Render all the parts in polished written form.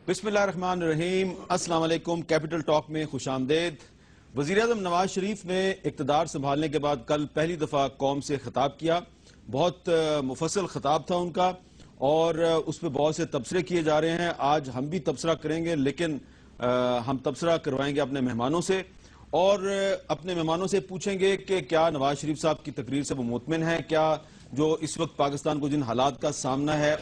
بسم اللہ الرحمن الرحیم۔ السلام علیکم۔ کیپٹل ٹاک میں خوش آمدید۔ وزیراعظم نواز شریف نے اقتدار سنبھالنے کے بعد کل پہلی دفعہ قوم سے خطاب کیا۔ بہت مفصل خطاب تھا ان کا اور اس پہ بہت سے تبصرے کیے جا رہے ہیں۔ آج ہم بھی تبصرہ کریں گے، لیکن ہم تبصرہ کروائیں گے اپنے مہمانوں سے اور اپنے مہمانوں سے پوچھیں گے کہ کیا نواز شریف صاحب کی تقریر سے وہ مطمئن ہیں، کیا جو اس وقت پاکستان کو جن حالات کا سامنا ہے،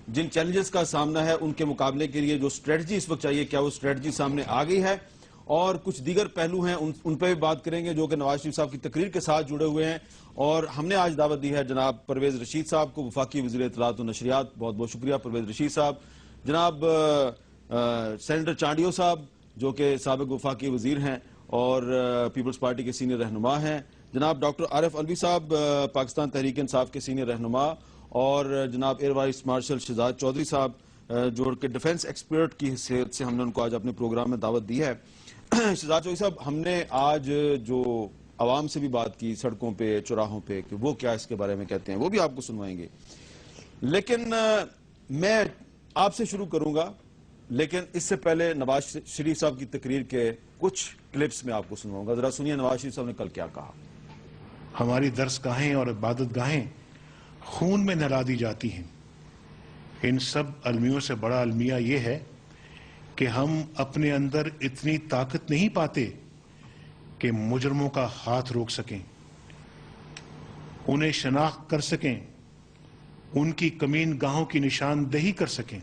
جن چیلنجز کا سامنا ہے، ان کے مقابلے کے لیے جو اسٹریٹجی اس وقت چاہیے، کیا وہ اسٹریٹجی سامنے آ گئی ہے، اور کچھ دیگر پہلو ہیں ان پہ بھی بات کریں گے جو کہ نواز شریف صاحب کی تقریر کے ساتھ جڑے ہوئے ہیں۔ اور ہم نے آج دعوت دی ہے جناب پرویز رشید صاحب کو، وفاقی وزیر اطلاعات و نشریات۔ بہت بہت شکریہ پرویز رشید صاحب۔ جناب سینیٹر چانڈیو صاحب جو کہ سابق وفاقی وزیر ہیں اور پیپلز پارٹی کے سینئر رہنما ہیں، جناب ڈاکٹر عارف علوی صاحب پاکستان تحریک انصاف کے سینئر رہنما، اور جناب air vice marshal Shahzad Chaudhry صاحب جو کہ ڈیفنس ایکسپرٹ کی حیثیت سے ہم نے ان کو آج اپنے پروگرام میں دعوت دی ہے۔ شہزاد چودھری صاحب، ہم نے آج جو عوام سے بھی بات کی سڑکوں پہ، چوراہوں پہ، کہ وہ کیا اس کے بارے میں کہتے ہیں، وہ بھی آپ کو سنوائیں گے، لیکن میں آپ سے شروع کروں گا، لیکن اس سے پہلے نواز شریف صاحب کی تقریر کے کچھ کلپس میں آپ کو سنواؤں گا۔ ذرا سنیے نواز شریف صاحب نے کل کیا کہا۔ ہماری درس گاہیں اور عبادت گاہیں خون میں نہلا دی جاتی ہیں۔ ان سب المیوں سے بڑا المیہ یہ ہے کہ ہم اپنے اندر اتنی طاقت نہیں پاتے کہ مجرموں کا ہاتھ روک سکیں، انہیں شناخت کر سکیں، ان کی کمین گاہوں کی نشاندہی کر سکیں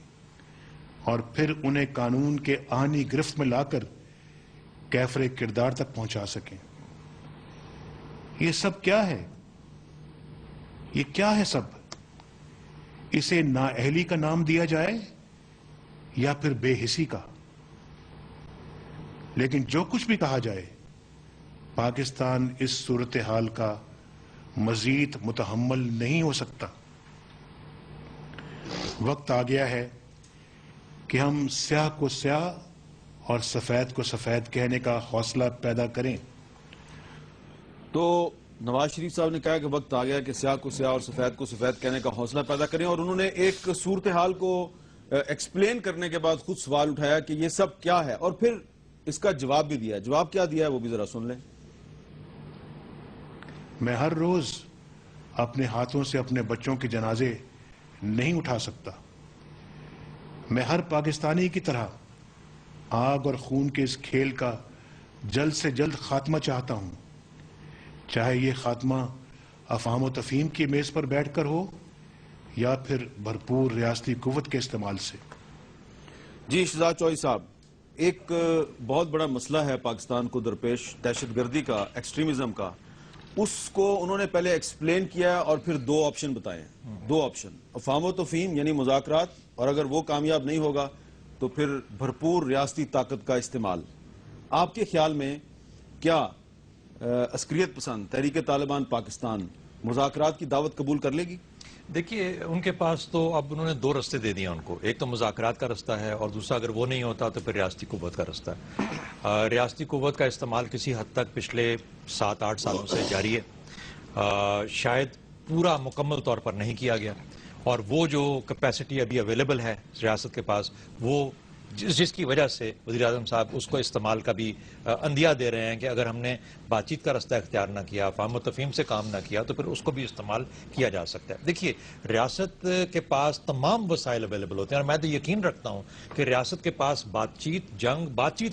اور پھر انہیں قانون کے آہنی گرفت میں لا کر کیفر کردار تک پہنچا سکیں۔ یہ سب کیا ہے؟ یہ کیا ہے سب؟ اسے نااہلی کا نام دیا جائے یا پھر بے حسی کا؟ لیکن جو کچھ بھی کہا جائے، پاکستان اس صورتحال کا مزید متحمل نہیں ہو سکتا۔ وقت آ گیا ہے کہ ہم سیاہ کو سیاہ اور سفید کو سفید کہنے کا حوصلہ پیدا کریں۔ تو نواز شریف صاحب نے کہا کہ وقت آ گیا کہ سیاہ کو سیاہ اور سفید کو سفید کہنے کا حوصلہ پیدا کریں، اور انہوں نے ایک صورتحال کو ایکسپلین کرنے کے بعد خود سوال اٹھایا کہ یہ سب کیا ہے، اور پھر اس کا جواب بھی دیا۔ جواب کیا دیا ہے وہ بھی ذرا سن لیں۔ میں ہر روز اپنے ہاتھوں سے اپنے بچوں کے جنازے نہیں اٹھا سکتا۔ میں ہر پاکستانی کی طرح آگ اور خون کے اس کھیل کا جلد سے جلد خاتمہ چاہتا ہوں، چاہے یہ خاتمہ افہام و تفہیم کی میز پر بیٹھ کر ہو یا پھر بھرپور ریاستی قوت کے استعمال سے۔ جی شہزاد چودھری صاحب، ایک بہت بڑا مسئلہ ہے پاکستان کو درپیش، دہشت گردی کا، ایکسٹریمزم کا۔ اس کو انہوں نے پہلے ایکسپلین کیا اور پھر دو آپشن بتائے ہیں۔ دو آپشن، افہام و تفہیم یعنی مذاکرات، اور اگر وہ کامیاب نہیں ہوگا تو پھر بھرپور ریاستی طاقت کا استعمال۔ آپ کے خیال میں کیا عسکریت پسند تحریک طالبان پاکستان مذاکرات کی دعوت قبول کر لے گی؟ دیکھیے، ان کے پاس تو اب انہوں نے دو رستے دے دیا ان کو، ایک تو مذاکرات کا رستہ ہے اور دوسرا اگر وہ نہیں ہوتا تو پھر ریاستی قوت کا رستہ ہے۔ ریاستی قوت کا استعمال کسی حد تک پچھلے 7-8 سالوں سے جاری ہے، شاید پورا مکمل طور پر نہیں کیا گیا، اور وہ جو کیپیسٹی ابھی اویلیبل ہے ریاست کے پاس، وہ جس کی وجہ سے وزیراعظم صاحب اس کو استعمال کا بھی اندیہ دے رہے ہیں کہ اگر ہم نے بات چیت کا رستہ اختیار نہ کیا، افہام و تفہیم سے کام نہ کیا، تو پھر اس کو بھی استعمال کیا جا سکتا ہے۔ دیکھیے، ریاست کے پاس تمام وسائل اویلیبل ہوتے ہیں، اور میں تو یقین رکھتا ہوں کہ ریاست کے پاس بات چیت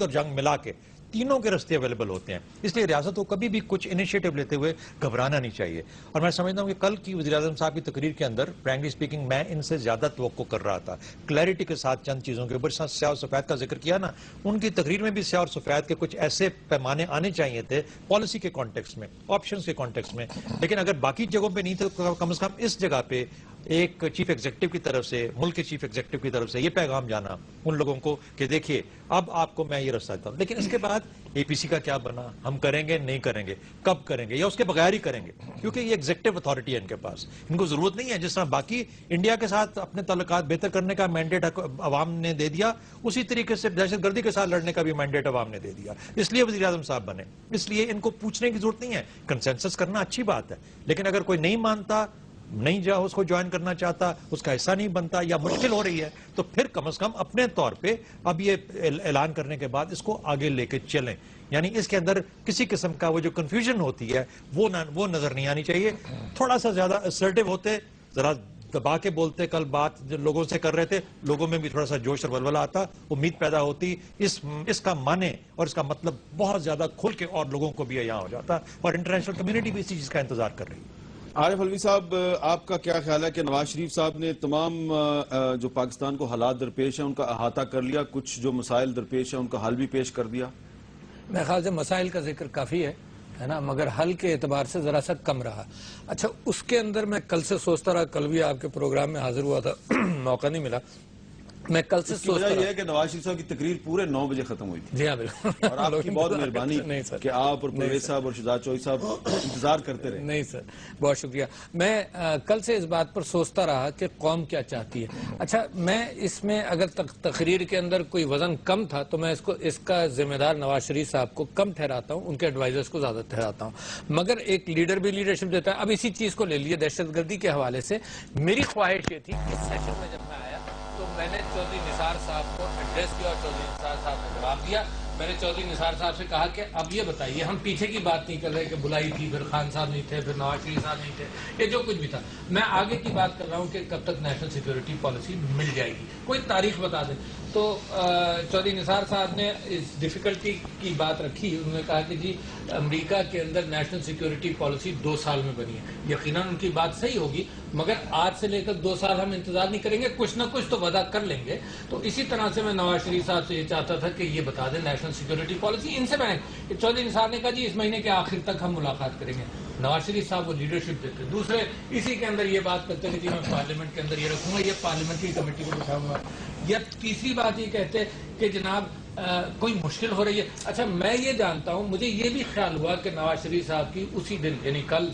اور جنگ ملا کے تینوں کے رستے اویلیبل ہوتے ہیں۔ اس لیے ریاست کو کبھی بھی کچھ انیشیٹو لیتے ہوئے گھبرانا نہیں چاہیے، اور میں سمجھتا ہوں کہ کل کی وزیراعظم صاحب کی تقریر کے اندر فرینکلی اسپیکنگ میں ان سے زیادہ توقع کر رہا تھا، کلیئرٹی کے ساتھ چند چیزوں کے اوپر سیاہ اور سفید کا ذکر کیا نا، ان کی تقریر میں بھی سیاہ اور سفید کے کچھ ایسے پیمانے آنے چاہیے تھے پالیسی کے کانٹیکسٹ میں، آپشنز کے کانٹیکسٹ میں، لیکن اگر باقی جگہوں پہ نہیں تھے تو کم از کم اس جگہ پہ ایک چیف ایگزیکٹو کی طرف سے، ملک کے چیف ایگزیکٹو کی طرف سے یہ پیغام جانا ان لوگوں کو کہ دیکھیے اب آپ کو میں یہ رستہ دیتا ہوں، لیکن اس کے بعد اے پی سی کا کیا بنا، ہم کریں گے نہیں کریں گے، کب کریں گے یا اس کے بغیر ہی کریں گے، کیونکہ یہ ایگزیکٹو اتھارٹی ہے ان کے پاس، ان کو ضرورت نہیں ہے جس طرح باقی انڈیا کے ساتھ اپنے تعلقات بہتر کرنے کا مینڈیٹ عوام نے دے دیا، اسی طریقے سے دہشت گردی کے ساتھ لڑنے کا بھی مینڈیٹ عوام نے دے دیا، اس لیے وزیر اعظم صاحب بنے، اس لیے ان کو پوچھنے کی ضرورت نہیں ہے، کنسنسس کرنا اچھی بات ہے، لیکن اگر کوئی نہیں مانتا نہیں جا اس کو جوائن کرنا چاہتا, اس کا حصہ نہیں بنتا یا مشکل ہو رہی ہے, تو پھر کم از کم اپنے طور پہ اب یہ اعلان کرنے کے بعد اس کو آگے لے کے چلیں. یعنی اس کے اندر کسی قسم کا وہ جو کنفیوژن ہوتی ہے وہ نظر نہیں آنی چاہیے. تھوڑا سا زیادہ اسرٹیو ہوتے, ذرا دبا کے بولتے, کل بات جو لوگوں سے کر رہے تھے, لوگوں میں بھی تھوڑا سا جوش اور ولولہ آتا, امید پیدا ہوتی, اس کا معنی اور اس کا مطلب بہت زیادہ کھل کے اور لوگوں کو بھی یہاں ہو جاتا, اور انٹرنیشنل کمیونٹی بھی اسی چیز کا انتظار کر رہی ہے. عارف علوی صاحب, آپ کا کیا خیال ہے کہ نواز شریف صاحب نے تمام جو پاکستان کو حالات درپیش ہیں ان کا احاطہ کر لیا, کچھ جو مسائل درپیش ہیں ان کا حل بھی پیش کر دیا؟ میرے خیال سے مسائل کا ذکر کافی ہے نا, مگر حل کے اعتبار سے ذرا سا کم رہا. اچھا, اس کے اندر میں کل سے سوچتا رہا, کل بھی آپ کے پروگرام میں حاضر ہوا تھا, موقع نہیں ملا. میں کل سے سوچتا وجہ یہ رہا, ہے کہ نواز شریف صاحب کی تقریر پورے 9 بجے ختم ہوئی تھی, جی ہاں بالکل, اور آپ کی بہت مہربانی نہیں سر, کہ آپ اور پرویز صاحب اور شہزاد چوہدری صاحب انتظار کرتے رہے. نہیں سر, بہت شکریہ. میں کل سے اس بات پر سوچتا رہا کہ قوم کیا چاہتی ہے. اچھا, میں اس میں اگر تقریر کے اندر کوئی وزن کم تھا تو میں اس کا ذمہ دار نواز شریف صاحب کو کم ٹھہراتا ہوں, ان کے ایڈوائزرز کو زیادہ ٹھہراتا ہوں. مگر ایک لیڈر بھی لیڈرشپ دیتا ہے. اب اسی چیز کو لے لیے دہشت گردی کے حوالے سے, میری خواہش یہ تھی کہ اس سیشن میں جب میں آیا تو میں نے چودھری نثار صاحب کو ایڈریس کیا, اور چودھری نثار صاحب نے جواب دیا. میں نے چودھری نثار صاحب سے کہا کہ اب یہ بتائیے, ہم پیچھے کی بات نہیں کر رہے کہ بلائی تھی, پھر خان صاحب نہیں تھے, پھر نواز شریف صاحب نہیں تھے, یہ جو کچھ بھی تھا, میں آگے کی بات کر رہا ہوں کہ کب تک نیشنل سیکیورٹی پالیسی مل جائے گی, کوئی تاریخ بتا دیں. تو چودھری نثار صاحب نے اس ڈیفیکلٹی کی بات رکھی. انہوں نے کہا کہ جی امریکہ کے اندر نیشنل سیکیورٹی پالیسی 2 سال میں بنی ہے. یقیناً ان کی بات صحیح ہوگی, مگر آج سے لے کر 2 سال ہم انتظار نہیں کریں گے, کچھ نہ کچھ تو وعدہ کر لیں گے. تو اسی طرح سے میں نواز شریف صاحب سے یہ چاہتا تھا کہ یہ بتا دیں نیشنل سیکیورٹی پالیسی. ان سے میں کہ چودھری نثار نے کہا جی اس مہینے کے آخر تک ہم ملاقات کریں گے. نواز شریف صاحب وہ لیڈرشپ دیتے. دوسرے اسی کے اندر یہ بات کرتے کہ جی میں پارلیمنٹ کے اندر یہ رکھوں گا, یہ پارلیمنٹری کمیٹی کو بٹھاؤں گا. یا تیسری بات یہ کہتے کہ جناب کوئی مشکل ہو رہی ہے. اچھا, میں یہ جانتا ہوں, مجھے یہ بھی خیال ہوا کہ نواز شریف صاحب کی اسی دن یعنی کل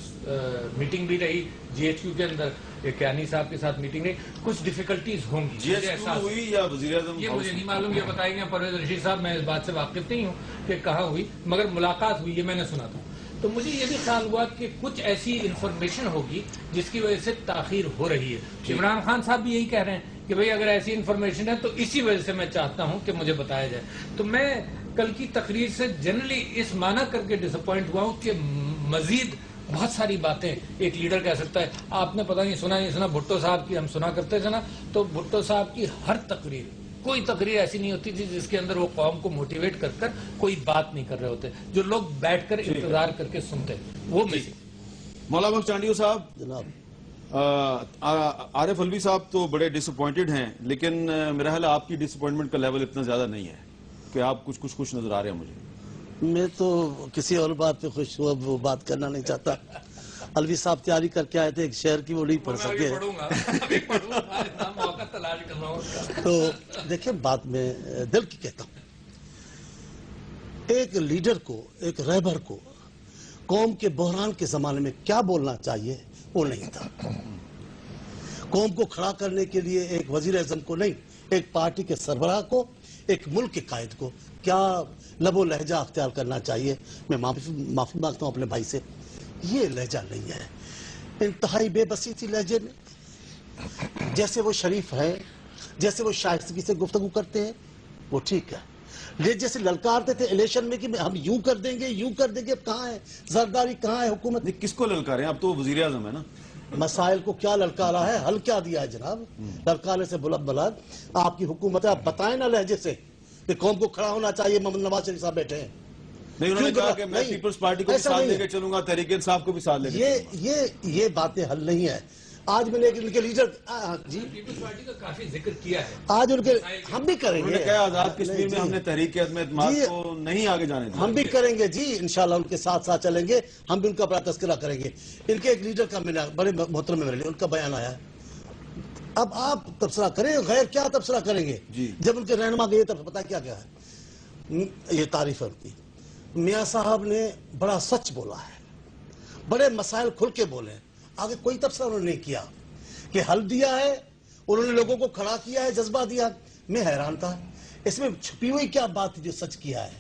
میٹنگ بھی رہی GHQ کے اندر, کیانی صاحب کے ساتھ میٹنگ رہی, کچھ ڈیفیکلٹیز ہوں گی. GHQ ہوئی یا وزیر اعظم؟ یہ مجھے نہیں معلوم, یہ بتائیں گے پرویز رشید صاحب, میں اس بات سے واقف نہیں ہوں کہ کہاں ہوئی, مگر ملاقات ہوئی, یہ میں نے سنا تھا. تو مجھے یہ بھی خیال ہوا کہ کچھ ایسی انفارمیشن ہوگی جس کی وجہ سے تاخیر ہو رہی ہے. عمران خان صاحب بھی یہی کہہ رہے ہیں کہ بھئی اگر ایسی انفارمیشن ہے تو اسی وجہ سے میں چاہتا ہوں کہ مجھے بتایا جائے. تو میں کل کی تقریر سے جنرلی اس معنی کر کے ڈس اپوائنٹ ہوا ہوں کہ مزید بہت ساری باتیں ایک لیڈر کہہ سکتا ہے. آپ نے پتہ نہیں سنا, بھٹو صاحب کی ہم سنا کرتے تھے نا, تو بھٹو صاحب کی ہر تقریر, کوئی تقریر ایسی نہیں ہوتی تھی جس کے اندر وہ قوم کو موٹیویٹ کر کر کوئی بات نہیں کر رہے ہوتے, جو لوگ بیٹھ کر انتظار کر کے سنتے. وہ مولانا بخش چانڈیو صاحب, جناب عارف علوی صاحب تو بڑے ڈس اپوائنٹڈ ہیں, لیکن میرا خیال ہے آپ کی ڈس اپوائنٹمنٹ کا لیول اتنا زیادہ نہیں ہے کہ آپ کچھ خوش نظر آ رہے ہیں. میں تو کسی اور بات پہ خوش ہوا, وہ بات کرنا نہیں چاہتا. علوی صاحب تیاری کر کے آئے تھے, ایک شعر کی وہ نہیں پڑھ سکے, تو دیکھیں بات میں دل کی کہتا ہوں. ایک لیڈر کو, ایک رہبر کو قوم کے بحران کے زمانے میں کیا بولنا چاہیے وہ نہیں تھا. قوم کو کھڑا کرنے کے لیے ایک وزیر اعظم کو نہیں, ایک پارٹی کے سربراہ کو, ایک ملک کے قائد کو کیا لب و لہجہ اختیار کرنا چاہیے. میں معافی مانگتا ہوں اپنے بھائی سے, یہ لہجہ نہیں ہے. انتہائی بے بسی تھی لہجے میں. جیسے وہ شریف ہیں, جیسے وہ شائستگی سے گفتگو کرتے ہیں وہ ٹھیک ہے, جیسے للکارتے تھے الیکشن میں کہ ہم یوں کر دیں گے, یوں کر دیں گے. کہاں ہے زرداری, کہاں ہے حکومت؟ کس کو للکاریں؟ اب تو وزیر اعظم ہے نا. مسائل کو کیا للکارا ہے, حل کیا دیا ہے جناب؟ للکارے سے بلند بلند آپ کی حکومت ہے. آپ بتائیں نا لہجے سے کہ قوم کو کھڑا ہونا چاہیے. محمد نواز شریف صاحب بیٹھے ہیں, نہیں, انہوں نے کہا کہ میں پیپلز پارٹی کو بھی ساتھ لے کے چلوں گا, تحریک انصاف کو بھی ساتھ لے کے. یہ باتیں حل نہیں ہے. آج میں نے ان کے لیڈر جی پیپلز پارٹی کا کافی ذکر کیا ہے, آج ان کے ہم بھی کریں انہوں نے گے. کہا آزاد کشمیر میں ہم نے تحریک عدم اعتماد کو نہیں آگے جانے دیا. ہم بھی کریں گے جی, انشاءاللہ ان کے ساتھ ساتھ چلیں گے. ہم بھی ان کا بڑا تذکرہ کریں گے. ان کے ایک لیڈر کا میں نے بڑے محترم میں میرے لیے ان کا بیان آیا ہے. اب آپ تبصرہ کریں, غیر کیا تبصرہ کریں گے؟ جب ان کے رہنما گئے تب پتا کیا کیا ہے. یہ تعریف ہے ان کی. میاں صاحب نے بڑا سچ بولا ہے, بڑے مسائل کھل کے بولے. آگے کوئی تبصرہ انہوں نے نہیں کیا کہ حل دیا ہے, انہوں نے لوگوں کو کھڑا کیا ہے, جذبہ دیا. میں حیران تھا اس میں چھپی ہوئی کیا بات تھی جو سچ کیا ہے.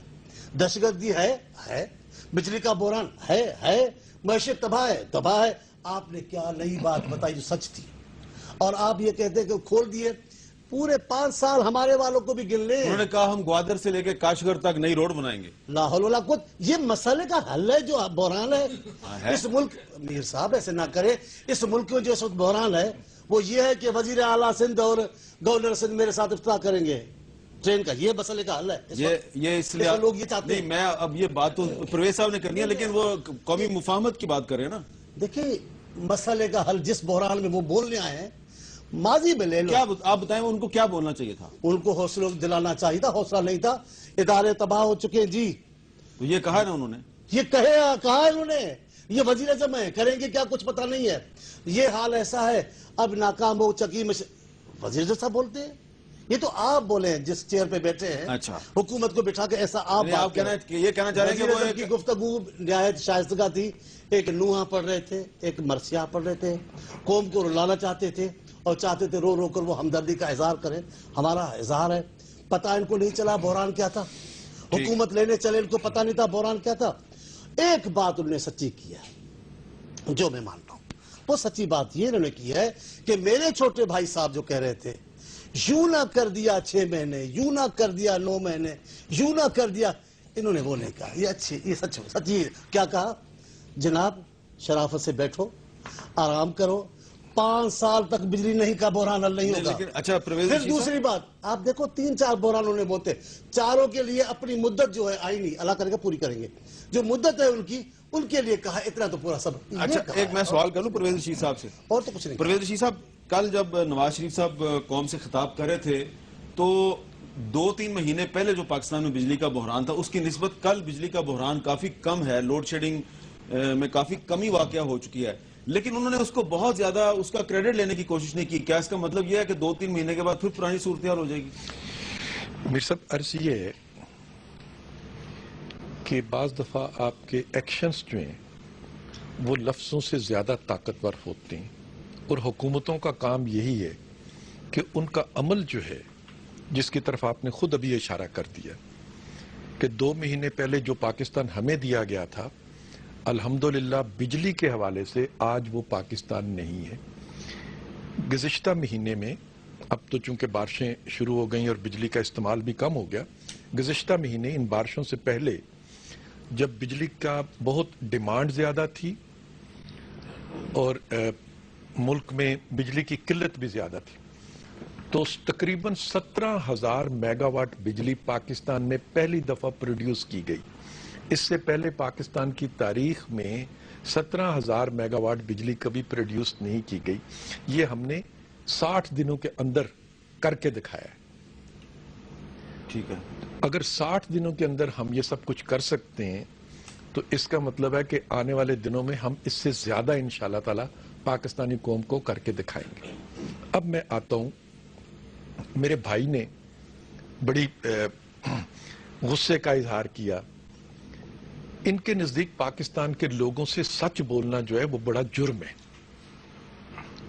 دہشت گردی ہے, بجلی کا بحران ہے, معیشت تباہ ہے. آپ نے کیا نئی بات بتائی جو سچ تھی، اور آپ یہ کہتے ہیں کہ کھول دیے، پورے 5 سال ہمارے والوں کو بھی گن لیں. انہوں نے کہا ہم گوادر سے لے کے کاشغر تک نئی روڈ بنائیں گے. لا حول ولا قوت. یہ مسئلے کا حل ہے جو بحران ہے اس ملک. میر صاحب ایسے نہ کرے. اس ملک میں جو اس وقت بحران ہے وہ یہ ہے کہ وزیر اعلیٰ سندھ اور گورنر سندھ میرے ساتھ افتتاح کریں گے ٹرین کا. یہ مسئلے کا حل ہے. یہ اس لیے لوگ یہ چاہتے ہیں. نہیں، میں اب یہ بات تو پرویز صاحب نے کرنی ہے، لیکن وہ قومی مفاہمت کی بات کر رہے ہیں نا. دیکھیں مسئلے کا حل جس بحران میں وہ بولنے آئے ہیں ماضی میں لے لو. کیا آپ بتائیں ان کو کیا بولنا چاہیے تھا؟ ان کو حوصلہ دلانا چاہیے تھا. حوصلہ نہیں تھا. ادارے تباہ ہو چکے ہیں جی. تو یہ کہا ہے نا انہوں نے. یہ کہا ہے انہوں نے. یہ وزیر اعظم ہے، کریں گے کیا کچھ پتا نہیں ہے. یہ حال ایسا ہے اب ناکام ہو چکی وزیر اعظم صاحب بولتے ہیں. یہ تو آپ بولے ہیں جس چیئر پہ بیٹھے ہیں. اچھا. حکومت کو بٹھا کے ایسا آپ یہ کہنا چاہ رہے ہیں کہ وزیر وہ اعظم کی گفتگو نہایت شائستگاہ تھی. ایک نوحہ پڑھ رہے تھے، ایک مرثیہ پڑھ رہے تھے. قوم کو رلانا چاہتے تھے اور چاہتے تھے رو رو کر وہ ہمدردی کا اظہار کریں. ہمارا اظہار ہے. پتہ ان کو نہیں چلا بحران کیا تھا. حکومت لینے چلے ان کو پتہ نہیں تھا بحران کیا تھا. ایک بات انہوں نے سچی کی ہے جو میں مانتا ہوں. وہ سچی بات یہ انہوں نے کی ہے کہ میرے چھوٹے بھائی صاحب جو کہہ رہے تھے یوں نہ کر دیا 6 مہینے، یوں نہ کر دیا 9 مہینے، یوں نہ کر دیا، انہوں نے وہ نہیں کہا. یہ سچی کیا کہا؟ جناب شرافت سے بیٹھو، آرام کرو. 5 سال تک بجلی نہیں کا بحران حل نہیں ہوگا. اچھا پرویز پھر دوسری بات آپ دیکھو 3-4 بحران انہوں نے بولتے. چاروں کے لیے اپنی مدت جو ہے آئینی اللہ کرے گا پوری کریں گے. جو مدت ہے ان کے لیے کہا اتنا تو پورا سب. اچھا ایک میں سوال کر لوں پرویز رشید صاحب سے. اور تو کچھ نہیں. پرویز رشید صاحب کل جب نواز شریف صاحب قوم سے خطاب کر رہے تھے تو 2-3 مہینے پہلے جو پاکستان میں بجلی کا بحران تھا اس کی نسبت کل بجلی کا بحران کافی کم ہے. لوڈ شیڈنگ میں کافی کمی واقع ہو چکی ہے، لیکن انہوں نے اس کو بہت زیادہ اس کا کریڈٹ لینے کی کوشش نہیں کی. کیا اس کا مطلب یہ ہے کہ 2-3 مہینے کے بعد پھر پرانی صورتحال ہو جائے گی؟ میر صاحب عرض یہ ہے کہ بعض دفعہ آپ کے ایکشنز جو ہیں وہ لفظوں سے زیادہ طاقتور ہوتے ہیں، اور حکومتوں کا کام یہی ہے کہ ان کا عمل جو ہے جس کی طرف آپ نے خود ابھی اشارہ کر دیا کہ 2 مہینے پہلے جو پاکستان ہمیں دیا گیا تھا الحمدللہ بجلی کے حوالے سے آج وہ پاکستان نہیں ہے. گزشتہ مہینے میں اب تو چونکہ بارشیں شروع ہو گئیں اور بجلی کا استعمال بھی کم ہو گیا، گزشتہ مہینے ان بارشوں سے پہلے جب بجلی کا بہت ڈیمانڈ زیادہ تھی اور ملک میں بجلی کی قلت بھی زیادہ تھی تو تقریباً 17,000 میگا واٹ بجلی پاکستان میں پہلی دفعہ پروڈیوس کی گئی. اس سے پہلے پاکستان کی تاریخ میں 17,000 میگا واٹ بجلی کبھی پروڈیوس نہیں کی گئی. یہ ہم نے 60 دنوں کے اندر کر کے دکھایا ہے. ٹھیک ہے. اگر 60 دنوں کے اندر ہم یہ سب کچھ کر سکتے ہیں تو اس کا مطلب ہے کہ آنے والے دنوں میں ہم اس سے زیادہ انشاءاللہ تعالی پاکستانی قوم کو کر کے دکھائیں گے. اب میں آتا ہوں، میرے بھائی نے بڑی غصے کا اظہار کیا. ان کے نزدیک پاکستان کے لوگوں سے سچ بولنا جو ہے وہ بڑا جرم ہے،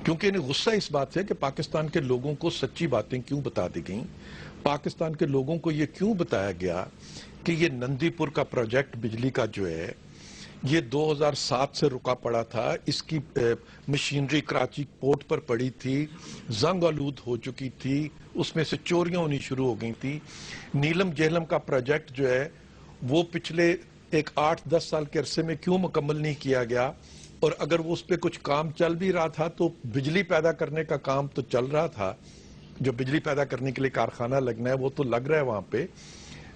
کیونکہ انہیں غصہ اس بات سے کہ پاکستان کے لوگوں کو سچی باتیں کیوں بتا دی گئیں. پاکستان کے لوگوں کو یہ کیوں بتایا گیا کہ یہ نندی پور کا پروجیکٹ بجلی کا جو ہے یہ 2007 سے رکا پڑا تھا. اس کی مشینری کراچی پورٹ پر پڑی تھی، زنگ آلود ہو چکی تھی، اس میں سے چوریاں ہونی شروع ہو گئی تھی. نیلم جہلم کا پروجیکٹ جو ہے وہ پچھلے 8-10 سال کے عرصے میں کیوں مکمل نہیں کیا گیا، اور اگر وہ اس پہ کچھ کام چل بھی رہا تھا تو بجلی پیدا کرنے کا کام تو چل رہا تھا، جو بجلی پیدا کرنے کے لیے کارخانہ لگنا ہے وہ تو لگ رہا ہے وہاں پہ،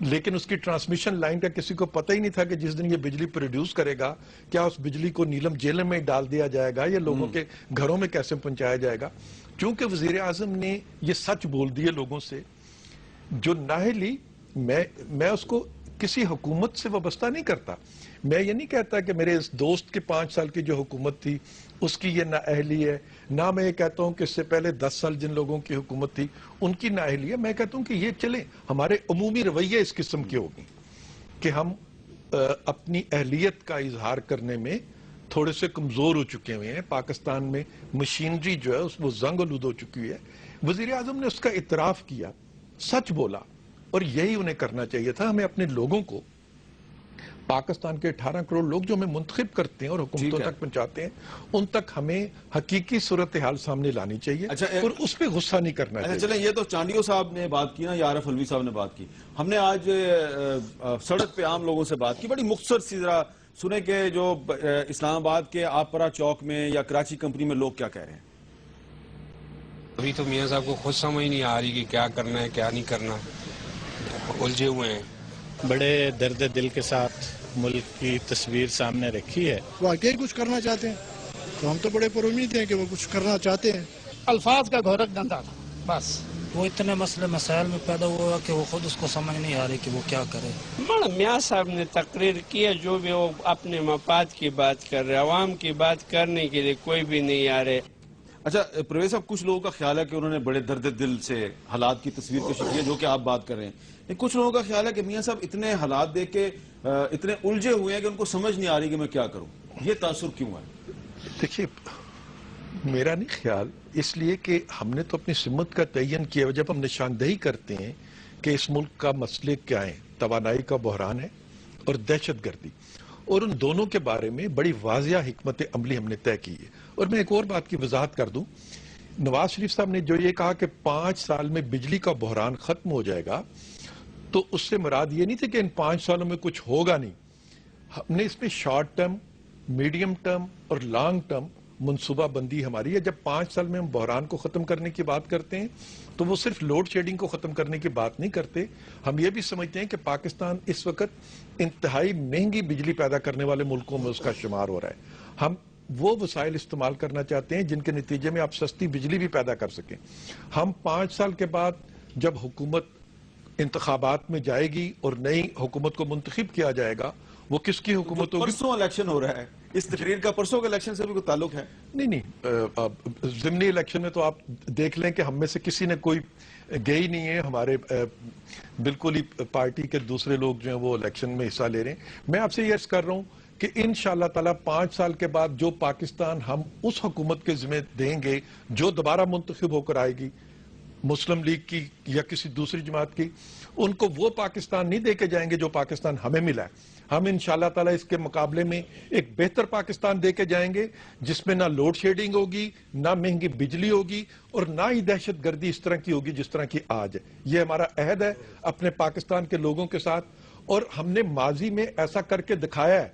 لیکن اس کی ٹرانسمیشن لائن کا کسی کو پتہ ہی نہیں تھا کہ جس دن یہ بجلی پروڈیوس کرے گا کیا اس بجلی کو نیلم جیلم میں ڈال دیا جائے گا یا لوگوں کے گھروں میں کیسے پہنچایا جائے گا. چونکہ وزیر اعظم نے یہ سچ بول دیے لوگوں سے جو نااہلی، میں اس کو کسی حکومت سے وابستہ نہیں کرتا. میں یہ نہیں کہتا کہ میرے اس دوست کے 5 سال کی جو حکومت تھی اس کی یہ نااہلی ہے، نہ میں یہ کہتا ہوں کہ اس سے پہلے 10 سال جن لوگوں کی حکومت تھی ان کی نااہلی ہے. میں کہتا ہوں کہ یہ چلیں، ہمارے عمومی رویے اس قسم کے ہوگی کہ ہم اپنی اہلیت کا اظہار کرنے میں تھوڑے سے کمزور ہو چکے ہوئے ہیں. پاکستان میں مشینری جو ہے وہ زنگ آلود ہو چکی ہے. وزیر اعظم نے اس کا اعتراف کیا، سچ بولا، اور یہی انہیں کرنا چاہیے تھا. ہمیں اپنے لوگوں کو پاکستان کے 18 کروڑ لوگ جو ہمیں منتخب کرتے ہیں اور حکومتوں تک پہنچاتے ہیں، ان تک ہمیں حقیقی صورتحال سامنے لانی چاہیے اور اس پہ غصہ نہیں کرنا چاہیے۔ چلیں، یہ تو چانڈیو صاحب نے بات کی نا، یا عارف علوی صاحب نے بات کی، ہم نے آج سڑک پہ عام لوگوں سے بات کی، بڑی مختصر سی ذرا سنیں کہ جو اسلام آباد کے آپرا چوک میں یا کراچی کمپنی میں لوگ کیا کہہ رہے ہیں۔ ابھی تو میاں صاحب کو خود سمجھ نہیں آ رہی کہ کیا کرنا ہے کیا نہیں کرنا، الجھے ہوئے ہیں۔ بڑے درد دل کے ساتھ ملک کی تصویر سامنے رکھی ہے۔ واقعی کچھ کرنا چاہتے ہیں تو ہم تو بڑے پر امید ہیں کہ وہ کچھ کرنا چاہتے ہیں۔ الفاظ کا گھورک دھندا تھا بس، وہ اتنے مسئلے مسائل میں پیدا ہوا کہ وہ خود اس کو سمجھ نہیں آ رہی کہ وہ کیا کرے۔ بڑا میاں صاحب نے تقریر کی ہے، جو بھی وہ اپنے مفاد کی بات کر رہے، عوام کی بات کرنے کے لیے کوئی بھی نہیں آ رہے۔ اچھا پرویز صاحب، کچھ لوگوں کا خیال ہے کہ انہوں نے بڑے درد دل سے حالات کی تصویر کشی کی ہے، جو کہ آپ بات کر رہے ہیں، لیکن کچھ لوگوں کا خیال ہے کہ میاں صاحب اتنے حالات دیکھ کے اتنے الجھے ہوئے ہیں کہ ان کو سمجھ نہیں آ رہی کہ میں کیا کروں۔ یہ تاثر کیوں ہے؟ دیکھیے، میرا نہیں خیال، اس لیے کہ ہم نے تو اپنی سمت کا تعین کیا، جب ہم نشاندہی کرتے ہیں کہ اس ملک کا مسئلے کیا ہیں، توانائی کا بحران ہے اور دہشت گردی، اور ان دونوں کے بارے میں بڑی واضح حکمت عملی ہم نے طے کی ہے۔ اور میں ایک اور بات کی وضاحت کر دوں، نواز شریف صاحب نے جو یہ کہا کہ 5 سال میں بجلی کا بحران ختم ہو جائے گا، تو اس سے مراد یہ نہیں تھی کہ ان 5 سالوں میں کچھ ہوگا نہیں۔ ہم نے اس میں شارٹ ٹرم، میڈیم ٹرم اور لانگ ٹرم منصوبہ بندی ہماری ہے۔ جب 5 سال میں ہم بحران کو ختم کرنے کی بات کرتے ہیں تو وہ صرف لوڈ شیڈنگ کو ختم کرنے کی بات نہیں کرتے، ہم یہ بھی سمجھتے ہیں کہ پاکستان اس وقت انتہائی مہنگی بجلی پیدا کرنے والے ملکوں میں اس کا شمار ہو رہا ہے۔ ہم وہ وسائل استعمال کرنا چاہتے ہیں جن کے نتیجے میں آپ سستی بجلی بھی پیدا کر سکیں۔ ہم 5 سال کے بعد جب حکومت انتخابات میں جائے گی اور نئی حکومت کو منتخب کیا جائے گا، وہ کس کی حکومت ہوگی؟ پرسوں الیکشن ہو رہا ہے، اس تقریر کا پرسوں کے الیکشن سے بھی کوئی تعلق ہے؟ نہیں، ضمنی الیکشن میں تو آپ دیکھ لیں کہ ہم میں سے کسی نے کوئی گئی نہیں ہے، ہمارے بالکل ہی پارٹی کے دوسرے لوگ جو ہیں وہ الیکشن میں حصہ لے رہے ہیں۔ میں آپ سے یہ عرض کر رہا ہوں کہ انشاءاللہ تعالیٰ 5 سال کے بعد جو پاکستان ہم اس حکومت کے ذمہ دیں گے جو دوبارہ منتخب ہو کر آئے گی، مسلم لیگ کی یا کسی دوسری جماعت کی، ان کو وہ پاکستان نہیں دے کے جائیں گے جو پاکستان ہمیں ملا ہے۔ ہم انشاءاللہ تعالیٰ اس کے مقابلے میں ایک بہتر پاکستان دے کے جائیں گے، جس میں نہ لوڈ شیڈنگ ہوگی، نہ مہنگی بجلی ہوگی، اور نہ ہی دہشت گردی اس طرح کی ہوگی جس طرح کی آج ہے۔ یہ ہمارا عہد ہے اپنے پاکستان کے لوگوں کے ساتھ، اور ہم نے ماضی میں ایسا کر کے دکھایا ہے۔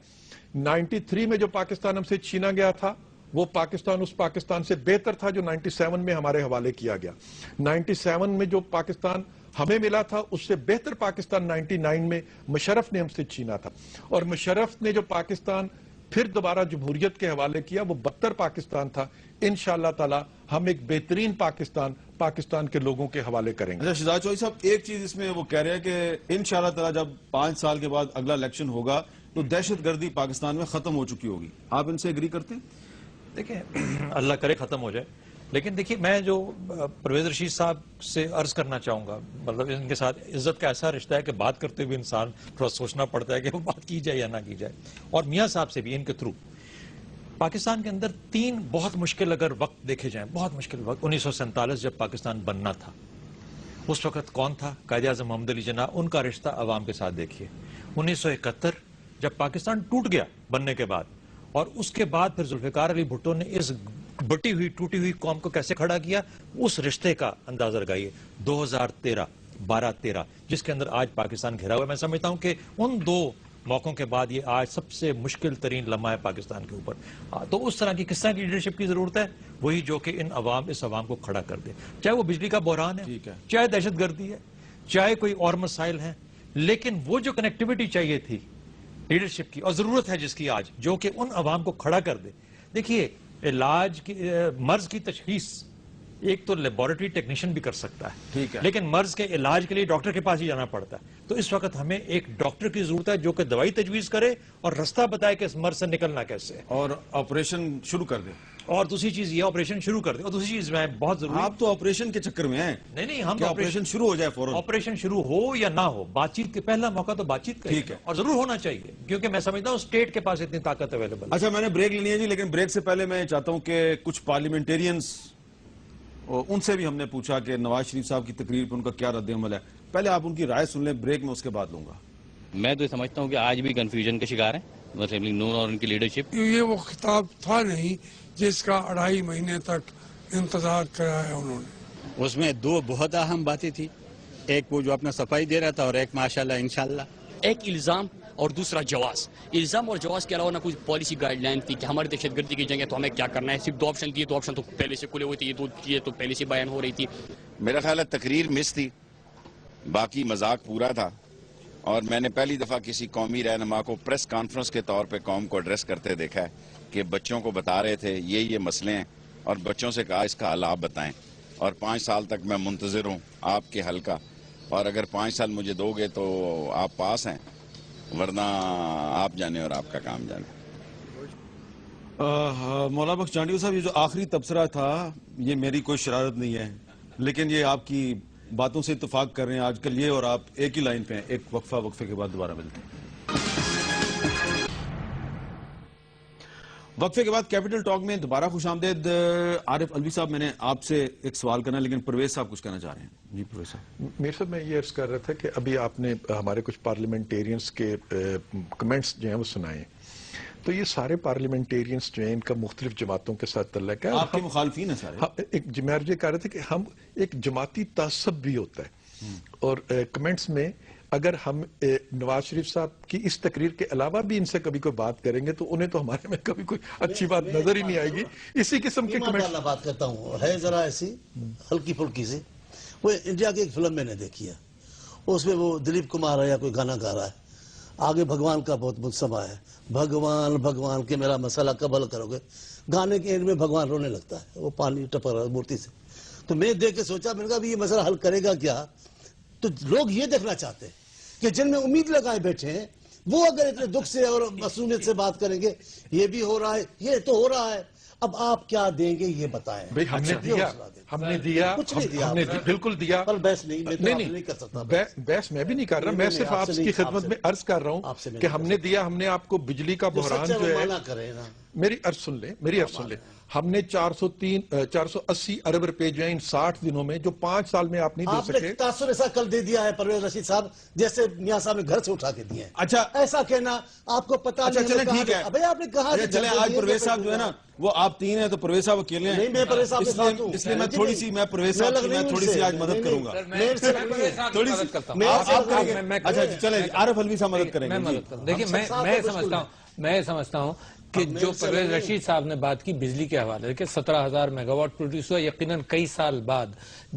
93 میں جو پاکستان ہم سے چھینا گیا تھا، وہ پاکستان اس پاکستان سے بہتر تھا جو 97 میں ہمارے حوالے کیا گیا۔ 97 میں جو پاکستان ہمیں ملا تھا، اس سے بہتر پاکستان 99 میں مشرف نے ہم سے چھینا تھا، اور مشرف نے جو پاکستان پھر دوبارہ جمہوریت کے حوالے کیا، وہ بدتر پاکستان تھا۔ انشاءاللہ تعالی ہم ایک بہترین پاکستان کے لوگوں کے حوالے کریں گے۔ اچھا شہزاد چوہدری صاحب، ایک چیز اس میں وہ کہہ رہے ہیں کہ انشاءاللہ تعالی جب 5 سال کے بعد اگلا الیکشن ہوگا تو دہشت گردی پاکستان میں ختم ہو چکی ہوگی۔ آپ ان سے ایگری کرتے ہیں؟ دیکھیں، اللہ کرے ختم ہو جائے، لیکن دیکھیے میں جو پرویز رشید صاحب سے عرض کرنا چاہوں گا، مطلب ان کے ساتھ عزت کا ایسا رشتہ ہے کہ بات کرتے ہوئے انسان تھوڑا سوچنا پڑتا ہے کہ وہ بات کی جائے یا نہ کی جائے، اور میاں صاحب سے بھی ان کے تھرو پاکستان کے اندر 3 بہت مشکل اگر وقت دیکھے جائیں، بہت مشکل وقت۔ 1947 جب پاکستان بننا تھا، اس وقت کون تھا؟ قائد اعظم محمد علی جناح، ان کا رشتہ عوام کے ساتھ دیکھیے۔ 1971 جب پاکستان ٹوٹ گیا بننے کے بعد، اور اس کے بعد پھر ذوالفقار علی بھٹو نے اس بٹی ہوئی ٹوٹی ہوئی قوم کو کیسے کھڑا کیا، اس رشتے کا اندازہ لگائیے۔ 2013 12-13 جس کے اندر آج پاکستان گھرا ہوا ہے، میں سمجھتا ہوں کہ ان 2 موقعوں کے بعد یہ آج سب سے مشکل ترین لمحہ ہے پاکستان کے اوپر۔ تو اس طرح کی کس طرح کی لیڈرشپ کی ضرورت ہے؟ وہی جو کہ اس عوام کو کھڑا کر دے، چاہے وہ بجلی کا بحران ہے، چاہے دہشت گردی ہے، چاہے کوئی اور مسائل ہیں، لیکن وہ جو کنیکٹیوٹی چاہیے تھی لیڈرشپ کی، اور ضرورت ہے جس کی آج، جو کہ ان عوام کو کھڑا کر دے۔ دیکھیے، علاج کی مرض کی تشخیص ایک تو لیبارٹری ٹیکنیشین بھی کر سکتا ہے، لیکن مرض کے علاج کے لیے ڈاکٹر کے پاس ہی جانا پڑتا ہے۔ تو اس وقت ہمیں ایک ڈاکٹر کی ضرورت ہے جو کہ دوائی تجویز کرے اور رستہ بتائے کہ اس مرض سے نکلنا کیسے ہے، اور آپریشن شروع کر دے۔ اور دوسری چیز یہ آپریشن شروع کر دے، اور دوسری چیز میں بہت ضروری، آپ تو آپریشن کے چکر میں ہیں۔ نہیں، ہم آپریشن شروع ہو جائے فوراً، آپریشن شروع ہو یا نہ ہو، بات چیت کے پہلا موقع تو بات چیت کا ہے، اور ضرور ہونا چاہیے، کیونکہ میں سمجھتا ہوں اسٹیٹ کے پاس اتنی طاقت اویلیبل۔ اچھا، میں نے بریک لینی ہے جی، لیکن بریک سے پہلے میں چاہتا ہوں کہ کچھ پارلیمنٹیرینز، ان سے بھی ہم نے پوچھا کہ نواز شریف صاحب کی تقریر پر ان کا کیا رد عمل ہے۔ پہلے آپ ان کی رائے سن لیں، بریک میں اس کے بعد لوں گا۔ میں تو سمجھتا ہوں کہ آج بھی کنفیوژن کا شکار ہے مسلم لیگ نون اور ان کی لیڈرشپ. یہ وہ خطاب تھا نہیں جس کا 2.5 مہینے تک انتظار کرایا انہوں نے. اس میں 2 بہت اہم باتیں تھی، ایک وہ جو اپنا صفائی دے رہا تھا اور ایک ماشاءاللہ انشاءاللہ. ایک الزام اور دوسرا جواز. الزام اور جواز کے علاوہ نہ کوئی پالیسی گائیڈ لائن تھی کہ ہماری دہشت گردی کی جنگ ہے تو ہمیں کیا کرنا ہے. صرف 2 آپشن دیے، 2 آپشن تو پہلے سے کھلے ہوئے تھے، یہ 2 چیزیں تو پہلے سے بیان ہو رہی تھی. میرا خیال ہے تقریر مس تھی، باقی مذاق پورا تھا. اور میں نے پہلی دفعہ کسی قومی رہنما کو پریس کانفرنس کے طور پہ قوم کو ایڈریس کرتے دیکھا ہے کہ بچوں کو بتا رہے تھے یہ مسئلے ہیں، اور بچوں سے کہا اس کا حل آپ بتائیں، اور 5 سال تک میں منتظر ہوں آپ کے حل کا، اور اگر 5 سال مجھے دو گے تو آپ پاس ہیں، ورنہ آپ جانے اور آپ کا کام جانے. مولانا بخش جانڈیو صاحب، یہ جو آخری تبصرہ تھا یہ میری کوئی شرارت نہیں ہے، لیکن یہ آپ کی باتوں سے اتفاق کر رہے ہیں آج کل یہ اور آپ ایک ہی لائن پہ ہیں. ایک وقفے کے بعد دوبارہ ملتے ہیں. وقفے کے بعد کیپٹل ٹاک میں دوبارہ خوش آمدید. عارف الوی صاحب، میں نے آپ سے ایک سوال کرنا، لیکن پرویز صاحب کچھ کہنا چاہ رہے ہیں. جی پرویز صاحب. میرے صاحب میں یہ عرض کر رہا تھا کہ ابھی آپ نے ہمارے کچھ پارلیمنٹیرینز کے کمنٹس جو ہیں وہ سنائے، تو یہ سارے پارلیمنٹیرینز جو ہیں ان کا مختلف جماعتوں کے ساتھ تعلق ہے. آپ کے مخالفین ہیں سارے. میں یہ کہہ رہا تھا کہ ہم ایک جماعتی تعصب بھی ہوتا ہے، اور کمنٹس میں اگر ہم نواز شریف صاحب کی اس تقریر کے علاوہ بھی ان سے کبھی کوئی بات کریں گے تو انہیں تو ہمارے میں کبھی کوئی اچھی بات نظر ہی نہیں آئے گی. اسی قسم کے کمنٹس. بات کرتا ہوں ہے ذرا ایسی ہلکی پھلکی سی. وہ انڈیا کی ایک فلم میں نے دیکھی ہے، اس میں وہ دلیپ کمار ہے یا کوئی گانا گا رہا ہے، آگے بھگوان کا بہت مجسمہ ہے، بھگوان بھگوان کے میرا مسئلہ کب حل کرو گے. گانے کے اینڈ میں بھگوان رونے لگتا ہے، وہ پانی ٹپک رہا ہے مورتی سے. تو میں دیکھ کے سوچا، میں نے کہا یہ مسئلہ حل کرے گا کیا. تو لوگ یہ دیکھنا چاہتے ہیں کہ جن میں امید لگائے بیٹھے ہیں وہ اگر اتنے دکھ سے اور معصومیت سے بات کریں گے. یہ بھی ہو رہا ہے، یہ تو ہو رہا ہے، اب آپ کیا دیں گے یہ بتائیں. بھئی ہم نے دیا کچھ نہیں دیا، بالکل دیا. پر بحث نہیں کر سکتا. بحث میں بھی نہیں کر رہا، میں صرف آپ کی خدمت میں عرض کر رہا ہوں کہ ہم نے دیا. ہم نے آپ کو بجلی کا بحران جو ہے، میری عرض سن لیں، ہم نے 480 ارب روپے جو ہیں ان 60 دنوں میں جو 5 سال میں آپ نہیں دے سکے. آپ نے تاثر ایسا کل دے دیا ہے پرویز رشید صاحب جیسے میاں صاحب نے گھر سے اٹھا کے دیے ہیں. اچھا ایسا کہنا آپ کو پتا نہیں. چلیں ٹھیک ہے. ابھی آپ نے کہا چلیں آج پرویز صاحب جو ہے نا وہ آپ 3 ہیں تو پرویز صاحب اکیلے ہیں. نہیں میں پرویز صاحب کے ساتھ ہوں. اس لیے میں تھوڑی سی آج مدد کروں گا. اچھا چلیں عارف الوی صاحب مدد کریں گے. دیکھیں میں سمجھتا ہوں کہ جو پرویز رشید صاحب نے بات کی بجلی کے حوالے کہ 17,000 میگا واٹ پروڈیوس ہوا، یقیناً کئی سال بعد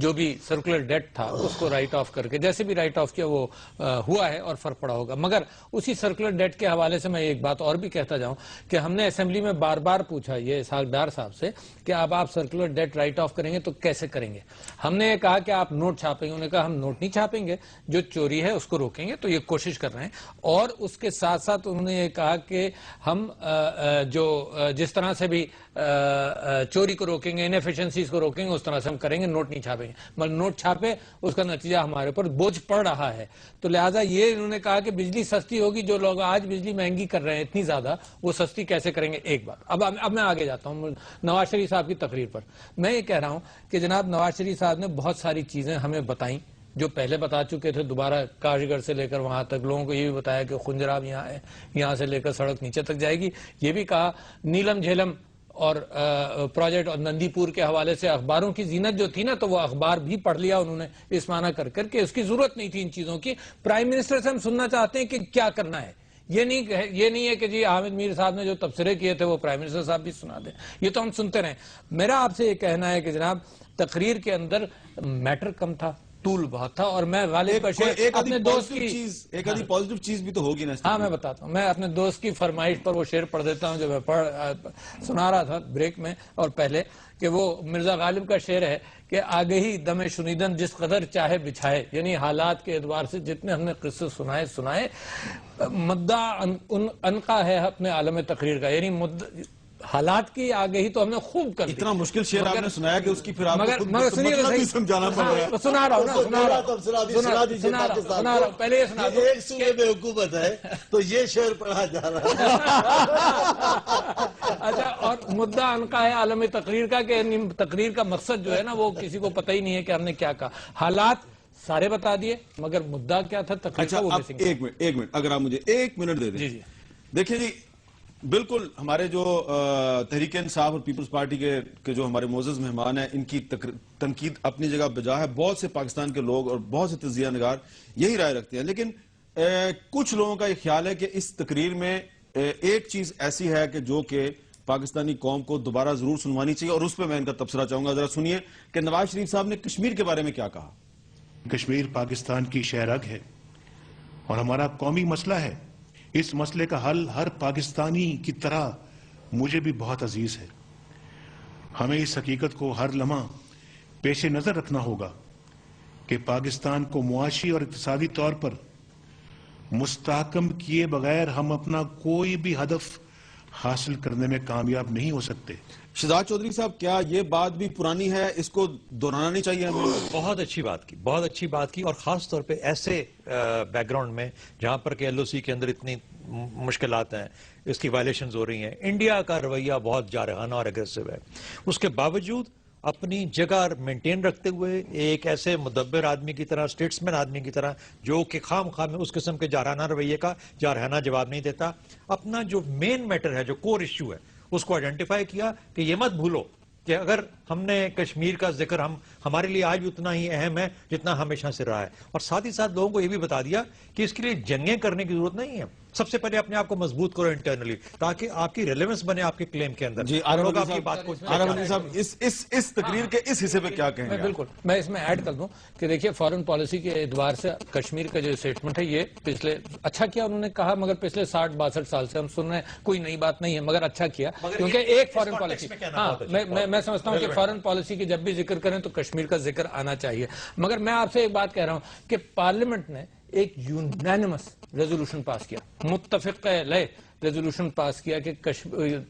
جو بھی سرکولر ڈیٹ تھا اس کو رائٹ آف کر کے جیسے بھی رائٹ آف کیا وہ ہوا ہے اور فرق پڑا ہوگا. مگر اسی سرکولر ڈیٹ کے حوالے سے میں ایک بات اور بھی کہتا جاؤں کہ ہم نے اسمبلی میں بار بار پوچھا یہ اسحاق ڈار صاحب سے کہ اب آپ سرکولر ڈیٹ رائٹ آف کریں گے تو کیسے کریں گے. ہم نے یہ کہا کہ آپ نوٹ چھاپیں گے، انہوں نے کہا ہم نوٹ نہیں چھاپیں گے، جو چوری ہے اس کو روکیں گے. تو یہ کوشش کر رہے ہیں. اور اس کے ساتھ ساتھ انہوں نے یہ کہا کہ ہم جو جس طرح سے بھی چوری کو روکیں گے، انیفیشنسیز کو روکیں گے، اس طرح سے ہم کریں گے، نوٹ نہیں چھاپیں گے. مگر نوٹ چھاپے اس کا نتیجہ ہمارے اوپر بوجھ پڑ رہا ہے. تو لہٰذا یہ انہوں نے کہا کہ بجلی سستی ہوگی، جو لوگ آج بجلی مہنگی کر رہے ہیں اتنی زیادہ وہ سستی کیسے کریں گے. ایک بات اب میں آگے جاتا ہوں نواز شریف صاحب کی تقریر پر. میں یہ کہہ رہا ہوں کہ جناب نواز شریف صاحب نے بہت ساری چیزیں ہمیں بتائیں جو پہلے بتا چکے تھے. دوبارہ کاش گڑھ سے لے کر وہاں تک لوگوں کو یہ بھی بتایا کہ خنجراب یہاں ہے، یہاں سے لے کر سڑک نیچے تک جائے گی. یہ بھی کہا نیلم جھیلم اور پروجیکٹ اور نندی پور کے حوالے سے اخباروں کی زینت جو تھی نا تو وہ اخبار بھی پڑھ لیا انہوں نے اس معنی کر کر کہ اس کی ضرورت نہیں تھی ان چیزوں کی. پرائم منسٹر سے ہم سننا چاہتے ہیں کہ کیا کرنا ہے. یہ نہیں ہے کہ جی حامد میر صاحب نے جو تبصرے کیے تھے وہ پرائم منسٹر صاحب بھی سنا دیں. یہ تو ہم سنتے رہیں. میرا آپ سے یہ کہنا ہے کہ جناب تقریر کے اندر میٹر کم تھا، ٹول بہت تھا. اور میں غالب اپنے دوست کی ایک آدھی پازیٹیو چیز بھی تو ہوگی نا. ہاں میں بتاتا ہوں. میں اپنے دوست کی فرمائش پر وہ شعر پڑھ دیتا ہوں جو میں سنا رہا تھا بریک میں اور پہلے، کہ وہ مرزا غالب کا شعر ہے کہ آگہی دم شنیدن جس قدر چاہے بچھائے. یعنی حالات کے اعتبار سے جتنے ہم نے قصے سنائے مدعا انقا ہے اپنے عالم تقریر کا. یعنی حالات کی آگہی تو ہم نے خوب کر دی. اتنا مشکل شعر آپ نے سنایا کہ اس کی پھر آپ کو مطلب بھی سمجھانا پڑ رہا ہے. سنا رہا ہوں پہلے یہ سنا دو. ایک صوبے میں حکومت ہے تو یہ شعر پڑھا جا رہا ہے. اچھا، اور مدعا انقا ہے عالم تقریر کا کہ تقریر کا مقصد جو ہے نا وہ کسی کو پتہ ہی نہیں ہے کہ ہم نے کیا کہا. حالات سارے بتا دیے، مگر مدعا کیا تھا تقریر کا وہ اچھا ایک منٹ اگر آپ مجھے 1 منٹ دے دیں. دیکھیں جی بالکل ہمارے جو تحریک انصاف اور پیپلز پارٹی کے جو ہمارے معزز مہمان ہیں ان کی تنقید اپنی جگہ بجا ہے. بہت سے پاکستان کے لوگ اور بہت سے تجزیہ نگار یہی رائے رکھتے ہیں، لیکن کچھ لوگوں کا یہ خیال ہے کہ اس تقریر میں ایک چیز ایسی ہے کہ جو کہ پاکستانی قوم کو دوبارہ ضرور سنوانی چاہیے، اور اس پہ میں ان کا تبصرہ چاہوں گا. ذرا سنیے کہ نواز شریف صاحب نے کشمیر کے بارے میں کیا کہا. کشمیر پاکستان کی شہرگ ہے اور ہمارا قومی مسئلہ ہے. اس مسئلے کا حل ہر پاکستانی کی طرح مجھے بھی بہت عزیز ہے. ہمیں اس حقیقت کو ہر لمحہ پیش نظر رکھنا ہوگا کہ پاکستان کو معاشی اور اقتصادی طور پر مستحکم کیے بغیر ہم اپنا کوئی بھی ہدف حاصل کرنے میں کامیاب نہیں ہو سکتے. شہزاد چودھری صاحب کیا یہ بات بھی پرانی ہے، اس کو دہرانا نہیں چاہیے ہمیں؟ بہت اچھی بات کی اور خاص طور پہ ایسے بیک گراؤنڈ میں جہاں پر کہ ایل او سی کے اندر اتنی مشکلات ہیں، اس کی وائلیشنز ہو رہی ہیں. انڈیا کا رویہ بہت جارحانہ اور اگریسو ہے، اس کے باوجود اپنی جگہ مینٹین رکھتے ہوئے ایک ایسے مدبر آدمی کی طرح، سٹیٹسمین آدمی کی طرح جو کہ خام میں اس قسم کے جارحانہ رویے کا جارحانہ جواب نہیں دیتا، اپنا جو مین میٹر ہے، جو کور ایشو ہے، اس کو آئیڈینٹیفائی کیا کہ یہ مت بھولو کہ اگر ہم نے کشمیر کا ذکر ہمارے لیے آج بھی اتنا ہی اہم ہے جتنا ہمیشہ سے رہا ہے، اور ساتھ ہی ساتھ لوگوں کو یہ بھی بتا دیا کہ اس کے لیے جنگیں کرنے کی ضرورت نہیں ہے. سب سے پہلے اپنے آپ کو مضبوط کرو انٹرنلی تاکہ آپ کی ریلیونس بنے آپ کے کلیم کے اندر. جی عارف علی صاحب اس تقریر کے اس حصے پہ کیا کہیں گے؟ بالکل میں اس میں ایڈ کر دوں کہ دیکھیے فارن پالیسی کے اعتبار سے کشمیر کا جو اسٹیٹمنٹ ہے یہ پچھلے اچھا کیا انہوں نے کہا، مگر پچھلے 60-62 سال سے ہم سن رہے ہیں، کوئی نئی بات نہیں ہے، مگر اچھا کیا کیونکہ ایک فارن پالیسی، ہاں میں سمجھتا ہوں کہ فارن پالیسی کی جب بھی ذکر کریں تو کشمیر کا ذکر آنا چاہیے. مگر میں آپ سے ایک بات کہہ رہا ہوں کہ پارلیمنٹ نے ایک یونینمس ریزولوشن پاس کیا، متفق علیہ ریزولوشن پاس کیا کہ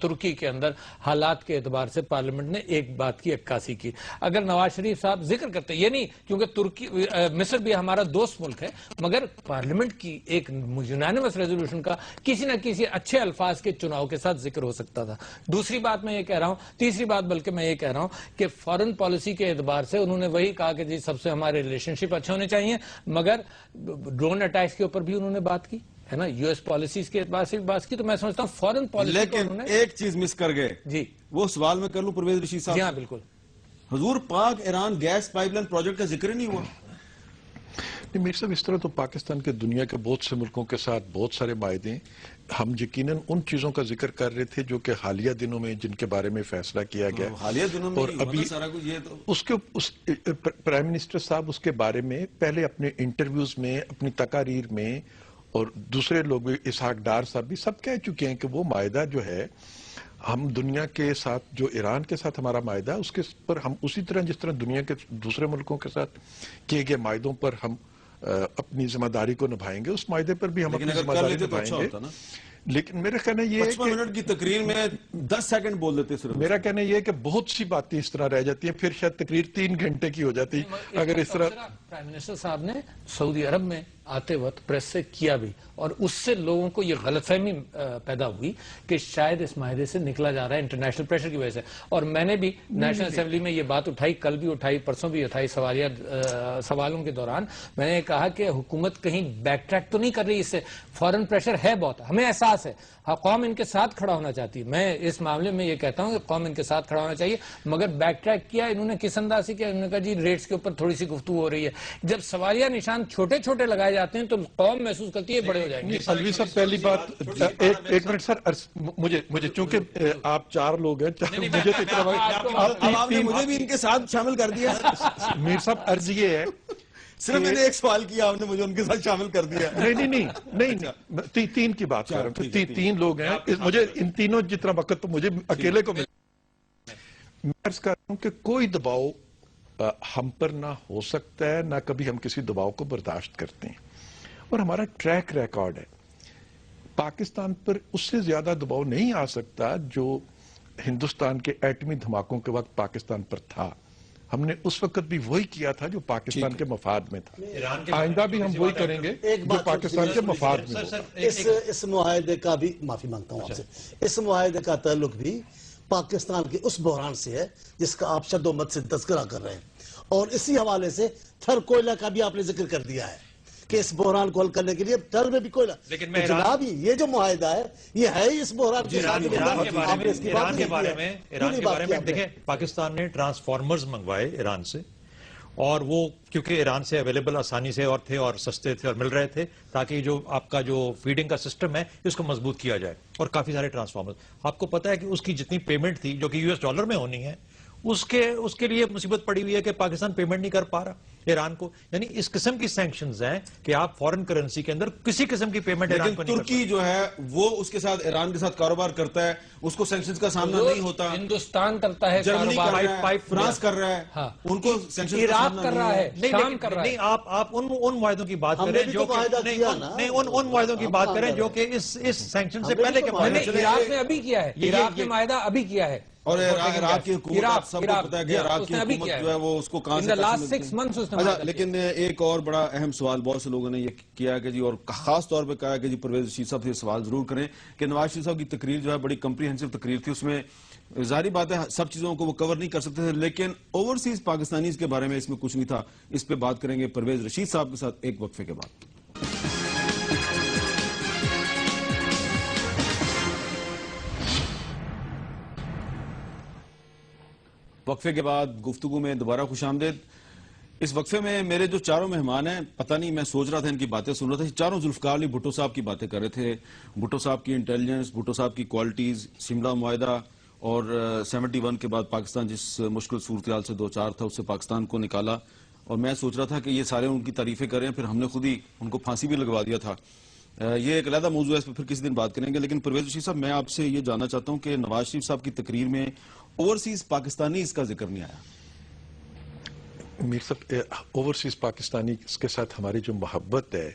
ترکی کے اندر حالات کے اعتبار سے پارلیمنٹ نے ایک بات کی عکاسی کی. اگر نواز شریف صاحب ذکر کرتے، یہ نہیں کیونکہ مصر بھی ہمارا دوست ملک ہے، مگر پارلیمنٹ کی ایک یونینمس ریزولوشن کا کسی نہ کسی اچھے الفاظ کے چناؤ کے ساتھ ذکر ہو سکتا تھا. دوسری بات میں یہ کہہ رہا ہوں، تیسری بات بلکہ میں یہ کہہ رہا ہوں کہ فارن پالیسی کے اعتبار سے انہوں نے وہی کہا کہ جی سب سے ہمارے ریلیشن شپ اچھے ہونے چاہیے، مگر ڈرون اٹیکس کے اوپر بھی انہوں نے بات کی ہے نا، یو ایس پالیسیز کے اعتبار سے بھی بات کی. تو میں سمجھتا ہوں فارن پالیسی، لیکن ایک چیز مس کر گئے جی، وہ سوال میں کر لوں پرویز رشید صاحب. جی ہاں بالکل. حضور پاک Iran gas pipe line project کا ذکر نہیں ہوا. نہیں میر صاحب، اس طرح تو پاکستان کے دنیا کے بہت سے ملکوں کے ساتھ بہت سارے معاہدے ہیں. ہم یقیناً ان چیزوں کا ذکر کر رہے تھے جو کہ حالیہ دنوں میں جن کے بارے میں فیصلہ کیا گیا، حالیہ دنوں میں، اور ابھی اس کے پرائم منسٹر صاحب اس کے بارے میں پہلے اپنے انٹرویوز میں، اپنی تقاریر میں، اور دوسرے لوگ بھی، اسحاق ڈار صاحب بھی سب کہہ چکے ہیں کہ وہ معاہدہ جو ہے ہم دنیا کے ساتھ، جو ایران کے ساتھ ہمارا معاہدہ، اس کے پر ہم اسی طرح جس طرح دنیا کے دوسرے ملکوں کے ساتھ کیے گئے معاہدوں پر ہم اپنی ذمہ داری کو نبھائیں گے. اس معاہدے پر بھی ہم اپنی ذمہ داری نبھائیں گے. لیکن میرا کہنا یہ ہے کہ 55 منٹ کی تقریر میں 10 سیکنڈ بول دیتے صرف. میرا کہنا یہ ہے کہ بہت سی باتیں اس طرح رہ جاتی ہیں، پھر شاید تقریر 3 گھنٹے کی ہو جاتی اگر اس طرح. پرائم منسٹر صاحب نے سعودی عرب میں آتے وقت پریس سے کیا بھی، اور اس سے لوگوں کو یہ غلط فہمی پیدا ہوئی کہ شاید اس معاہدے سے نکلا جا رہا ہے انٹرنیشنل پریشر کی وجہ سے. اور میں نے بھی نیشنل اسمبلی میں یہ بات اٹھائی، کل بھی اٹھائی، پرسوں بھی اٹھائی سوالوں کے دوران. میں نے کہا کہ حکومت کہیں بیک ٹریک تو نہیں کر رہی، اس سے فورن پریشر ہے بہت، ہمیں احساس ہے، قوم ان کے ساتھ کھڑا ہونا چاہتی ہے. میں اس معاملے میں یہ کہتا ہوں کہ قوم ان کے ساتھ کھڑا ہونا چاہیے، مگر بیک ٹریک کیا انہوں نے کس انداز سے کیا؟ انہوں نے کہا جی ریٹس کے اوپر تھوڑی سی گفتگو ہو رہی ہے. جب سوالیہ نشان چھوٹے چھوٹے لگائے جاتے ہیں تو قوم محسوس کرتی ہے بڑے ہو جائیں گے. الوی صاحب پہلی بات، ایک منٹ سر، مجھے چونکہ آپ 4 لوگ ہیں، مجھے تو اتنا مجھے بھی ان کے ساتھ شامل کر دیا. میر صاحب عرض یہ ہے، صرف میں نے ایک سوال کیا، آپ نے مجھے ان کے ساتھ شامل کر دیا. نہیں 3 کی بات کر رہا ہوں. 3 لوگ ہیں، مجھے ان تینوں جتنا وقت تو مجھے اکیلے کو مل. میں عرض کر رہا ہوں کہ کوئی دباؤ ہم پر نہ ہو سکتا ہے، نہ کبھی ہم کسی دباؤ کو برداشت کرتے ہیں. اور ہمارا ٹریک ریکارڈ ہے، پاکستان پر اس سے زیادہ دباؤ نہیں آ سکتا جو ہندوستان کے ایٹمی دھماکوں کے وقت پاکستان پر تھا. ہم نے اس وقت بھی وہی کیا تھا جو پاکستان کے مفاد میں تھا، آئندہ بھی ہم وہی کریں گے جو پاکستان کے مفاد میں ہو. اس معاہدے کا بھی معافی مانگتا ہوں آپ سے، اس معاہدے کا تعلق بھی پاکستان کے اس بحران سے ہے جس کا آپ شد و مت سے تذکرہ کر رہے ہیں. اور اسی حوالے سے تھر کوئلہ کا بھی آپ نے ذکر کر دیا ہے کہ اس بحران کو حل کرنے کے لیے تھر میں بھی کوئلہ. لیکن جناب یہ جو معاہدہ ہے یہ ہے ہی اس بحران کے ایران کے بارے میں دیکھیں پاکستان نے ٹرانسفارمرز منگوائے ایران سے اور وہ کیونکہ ایران سے اویلیبل آسانی سے اور تھے اور سستے تھے اور مل رہے تھے تاکہ جو آپ کا جو فیڈنگ کا سسٹم ہے اس کو مضبوط کیا جائے اور کافی سارے ٹرانسفارمرز. آپ کو پتا ہے کہ اس کی جتنی پیمنٹ تھی جو کہ $US میں ہونی ہے اس کے لیے مصیبت پڑی ہوئی ہے کہ پاکستان پیمنٹ نہیں کر پا رہا ایران کو. یعنی اس قسم کی سینکشنز ہیں کہ آپ فورن کرنسی کے اندر کسی قسم کی پیمنٹ ایران کو نہیں کر پا. ترکی جو ہے وہ اس کے ساتھ ایران کے ساتھ کاروبار کرتا ہے, اس کو سینکشنز کا سامنا نہیں ہوتا. ہندوستان کرتا ہے, جرمنی کر رہا ہے, فرانس کر رہا ہے, ان کو سینکشنز کا سامنا کر رہا ہے, شام کر رہا ہے. نہیں آپ ان معاہدوں کی بات کریں جو نہیں ان معاہدوں کی بات کریں جو کہ اس سینکشن سے پہلے کے معاہدے. عراق نے ابھی کیا ہے, عراق نے معاہدہ ابھی کیا ہے اور عراق کی حکومت سب کو پتا ہے کہ عراق کی حکومت جو ہے وہ اس کو کہاں سے. لیکن ایک اور بڑا اہم سوال بہت سے لوگوں نے یہ کیا کہ جی, اور خاص طور پہ کہا کہ جی پرویز رشید صاحب سے سوال ضرور کریں کہ نواز شریف صاحب کی تقریر جو ہے بڑی کمپریہنسو تقریر تھی, اس میں ظاہری بات ہے سب چیزوں کو وہ کور نہیں کر سکتے تھے, لیکن اوورسیز پاکستانیز کے بارے میں اس میں کچھ نہیں تھا. اس پہ بات کریں گے پرویز رشید صاحب کے ساتھ ایک وقفے کے بعد. وقفے کے بعد گفتگو میں دوبارہ خوش آمدید. اس وقفے میں میرے جو چاروں مہمان ہیں, پتہ نہیں میں سوچ رہا تھا ان کی باتیں سن رہا تھا, چاروں ذوالفقار علی بھٹو صاحب کی باتیں کر رہے تھے. بھٹو صاحب کی انٹیلیجنس, بھٹو صاحب کی کوالٹیز, شملہ معاہدہ اور 71 کے بعد پاکستان جس مشکل صورتحال سے دوچار تھا اس سے پاکستان کو نکالا. اور میں سوچ رہا تھا کہ یہ سارے ان کی تعریفیں کر رہے ہیں, پھر ہم نے خود ہی ان کو پھانسی بھی لگوا دیا تھا. یہ ایک علیحدہ موضوع ہے, اس پہ پھر کسی دن بات کریں گے. لیکن پرویز رشید صاحب, میں آپ سے یہ جاننا چاہتا ہوں کہ نواز شریف صاحب کی تقریر میں اوورسیز پاکستانی اس کا ذکر نہیں آیا. میر صاحب, اوورسیز پاکستانی اس کے ساتھ ہماری جو محبت ہے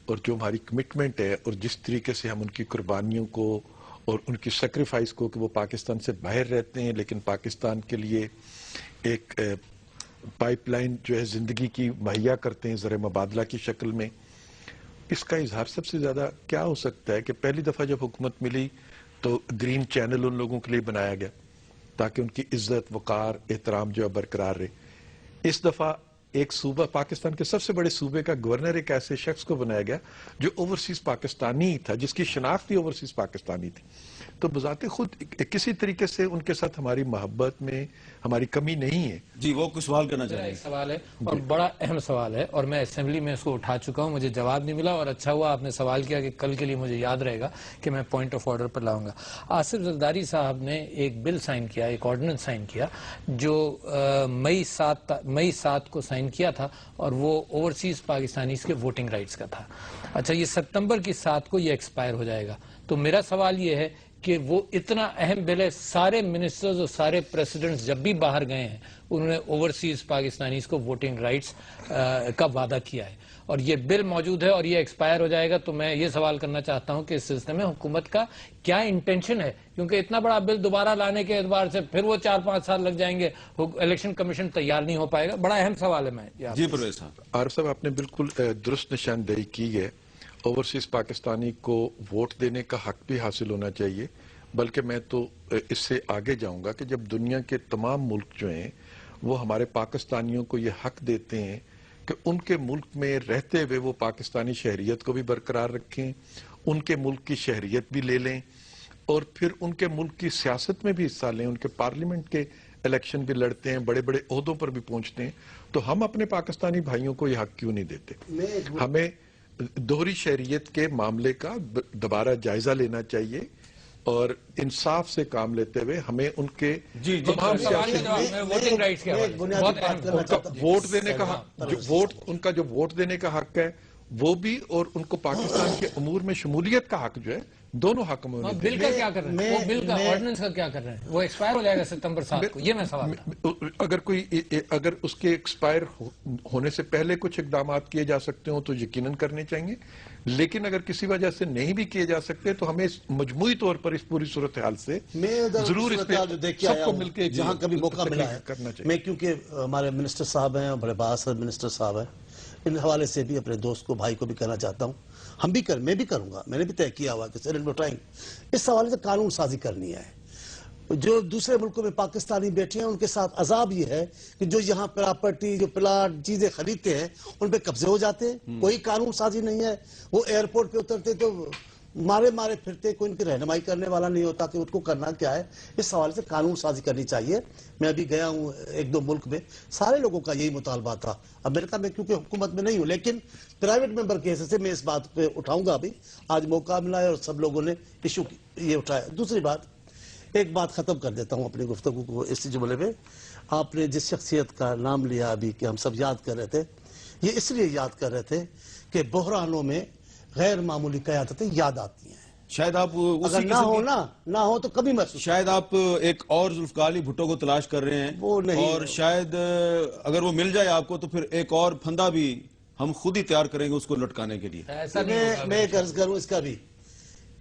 اور جو ہماری کمٹمنٹ ہے اور جس طریقے سے ہم ان کی قربانیوں کو اور ان کی سیکریفائس کو کہ وہ پاکستان سے باہر رہتے ہیں لیکن پاکستان کے لیے ایک پائپ لائن جو ہے زندگی کی مہیا کرتے ہیں زر مبادلہ کی شکل میں, اس کا اظہار سب سے زیادہ کیا ہو سکتا ہے کہ پہلی دفعہ جب حکومت ملی تو گرین چینل ان لوگوں کے لیے بنایا گیا تاکہ ان کی عزت, وقار, احترام جو ہے برقرار رہے. اس دفعہ ایک صوبہ, پاکستان کے سب سے بڑے صوبے کا گورنر ایک ایسے شخص کو بنایا گیا جو اوورسیز پاکستانی تھا, جس کی شناخت ہی اوورسیز پاکستانی تھی. تو بذات خود کسی طریقے سے ان کے ساتھ ہماری محبت میں ہماری کمی نہیں ہے. جی وہ کچھ سوال کرنا چاہیں گے. سوال ہے اور بڑا اہم سوال ہے, اور میں اسمبلی میں اس کو اٹھا چکا ہوں, مجھے جواب نہیں ملا, اور اچھا ہوا آپ نے سوال کیا کہ کل کے لیے مجھے یاد رہے گا کہ میں پوائنٹ آف آرڈر پر لاؤں گا. آصف زرداری صاحب نے ایک بل سائن کیا, ایک آرڈیننس سائن کیا جو مئی 7 کو سائن کیا تھا, اور وہ اوورسیز پاکستانیز کے ووٹنگ رائٹس کا تھا. اچھا, یہ ستمبر کی 7 کو یہ ایکسپائر ہو جائے گا. تو میرا سوال یہ ہے کہ وہ اتنا اہم بل ہے, سارے منسٹرز اور سارے پریسیڈنٹس جب بھی باہر گئے ہیں انہوں نے اوورسیز پاکستانیز کو ووٹنگ رائٹس کا وعدہ کیا ہے, اور یہ بل موجود ہے اور یہ ایکسپائر ہو جائے گا. تو میں یہ سوال کرنا چاہتا ہوں کہ اس سلسلے میں حکومت کا کیا انٹینشن ہے, کیونکہ اتنا بڑا بل دوبارہ لانے کے اعتبار سے پھر وہ 4-5 سال لگ جائیں گے, الیکشن کمیشن تیار نہیں ہو پائے گا. بڑا اہم سوال ہے. میں جی پرویز صاحب. عارف صاحب, آپ نے بالکل درست نشاندہی کی ہے. اوورسیز پاکستانی کو ووٹ دینے کا حق بھی حاصل ہونا چاہیے, بلکہ میں تو اس سے آگے جاؤں گا کہ جب دنیا کے تمام ملک جو ہیں وہ ہمارے پاکستانیوں کو یہ حق دیتے ہیں کہ ان کے ملک میں رہتے ہوئے وہ پاکستانی شہریت کو بھی برقرار رکھیں, ان کے ملک کی شہریت بھی لے لیں, اور پھر ان کے ملک کی سیاست میں بھی حصہ لیں, ان کے پارلیمنٹ کے الیکشن بھی لڑتے ہیں, بڑے بڑے عہدوں پر بھی پہنچتے ہیں, تو ہم اپنے پاکستانی بھائیوں کو یہ حق کیوں نہیں دیتے؟ ہمیں دوہری شہریت کے معاملے کا دوبارہ جائزہ لینا چاہیے اور انصاف سے کام لیتے ہوئے ہمیں ان کے تمام ووٹ دینے کا حق, ان کا جو ووٹ دینے کا حق ہے وہ بھی, اور ان کو پاکستان کے امور میں شمولیت کا حق جو ہے, دونوں حق میں ہونے. بل کا کیا کر رہے ہیں, وہ بل کا آرڈیننس کا کیا کر رہے ہیں, وہ ایکسپائر ہو جائے گا ستمبر 7 کو, یہ میں سوال ہے. اگر اس کے ایکسپائر ہونے سے پہلے کچھ اقدامات کیے جا سکتے ہوں تو یقیناً کرنے چاہیے, لیکن اگر کسی وجہ سے نہیں بھی کیے جا سکتے تو ہمیں مجموعی طور پر اس پوری صورتحال سے ضرور اس پہ سب کو مل کے جہاں کبھی موقع ملا ہے کرنا چاہیے. میں کیونکہ ہمارے منسٹر صاحب ہیں, بڑے بااثر منسٹر صاحب ہیں, ان حوالے سے بھی اپنے دوست کو, بھائی کو بھی کہنا چاہتا ہوں, میں بھی کروں گا, میں نے بھی طے کیا ہوا کہ سر اٹھائیں اس حوالے سے قانون سازی کرنی ہے. جو دوسرے ملکوں میں پاکستانی بیٹھے ہیں ان کے ساتھ عذاب یہ ہے کہ جو یہاں پراپرٹی جو پلاٹ چیزیں خریدتے ہیں ان پہ قبضے ہو جاتے ہیں، کوئی قانون سازی نہیں ہے. وہ ایئرپورٹ پہ اترتے تو مارے پھرتے، کوئی ان کی رہنمائی کرنے والا نہیں ہوتا کہ ان کو کرنا کیا ہے. اس حوالے سے قانون سازی کرنی چاہیے. میں ابھی گیا ہوں 1-2 ملک میں، سارے لوگوں کا یہی مطالبہ تھا. امریکہ میں کیونکہ حکومت میں نہیں ہوں لیکن پرائیویٹ ممبر کے حصے سے میں اس بات پہ اٹھاؤں گا. ابھی آج موقع ملا ہے اور سب لوگوں نے ایشو یہ اٹھایا. دوسری بات، ایک بات ختم کر دیتا ہوں اپنی گفتگو کو اس جملے میں. آپ نے جس شخصیت کا نام لیا ابھی کہ ہم سب یاد کر رہے تھے، یہ اس لیے یاد کر رہے تھے کہ بحرانوں میں غیر معمولی قیادتیں یاد آتی ہیں. شاید آپ اگر نہ ہو تو کبھی محسوس، شاید آپ ایک اور ذوالفقار علی بھٹو کو تلاش کر رہے ہیں، وہ نہیں، اور شاید اگر وہ مل جائے آپ کو تو پھر ایک اور پھندا بھی ہم خود ہی تیار کریں گے اس کو لٹکانے کے لیے. میں ایک عرض کروں اس کا بھی،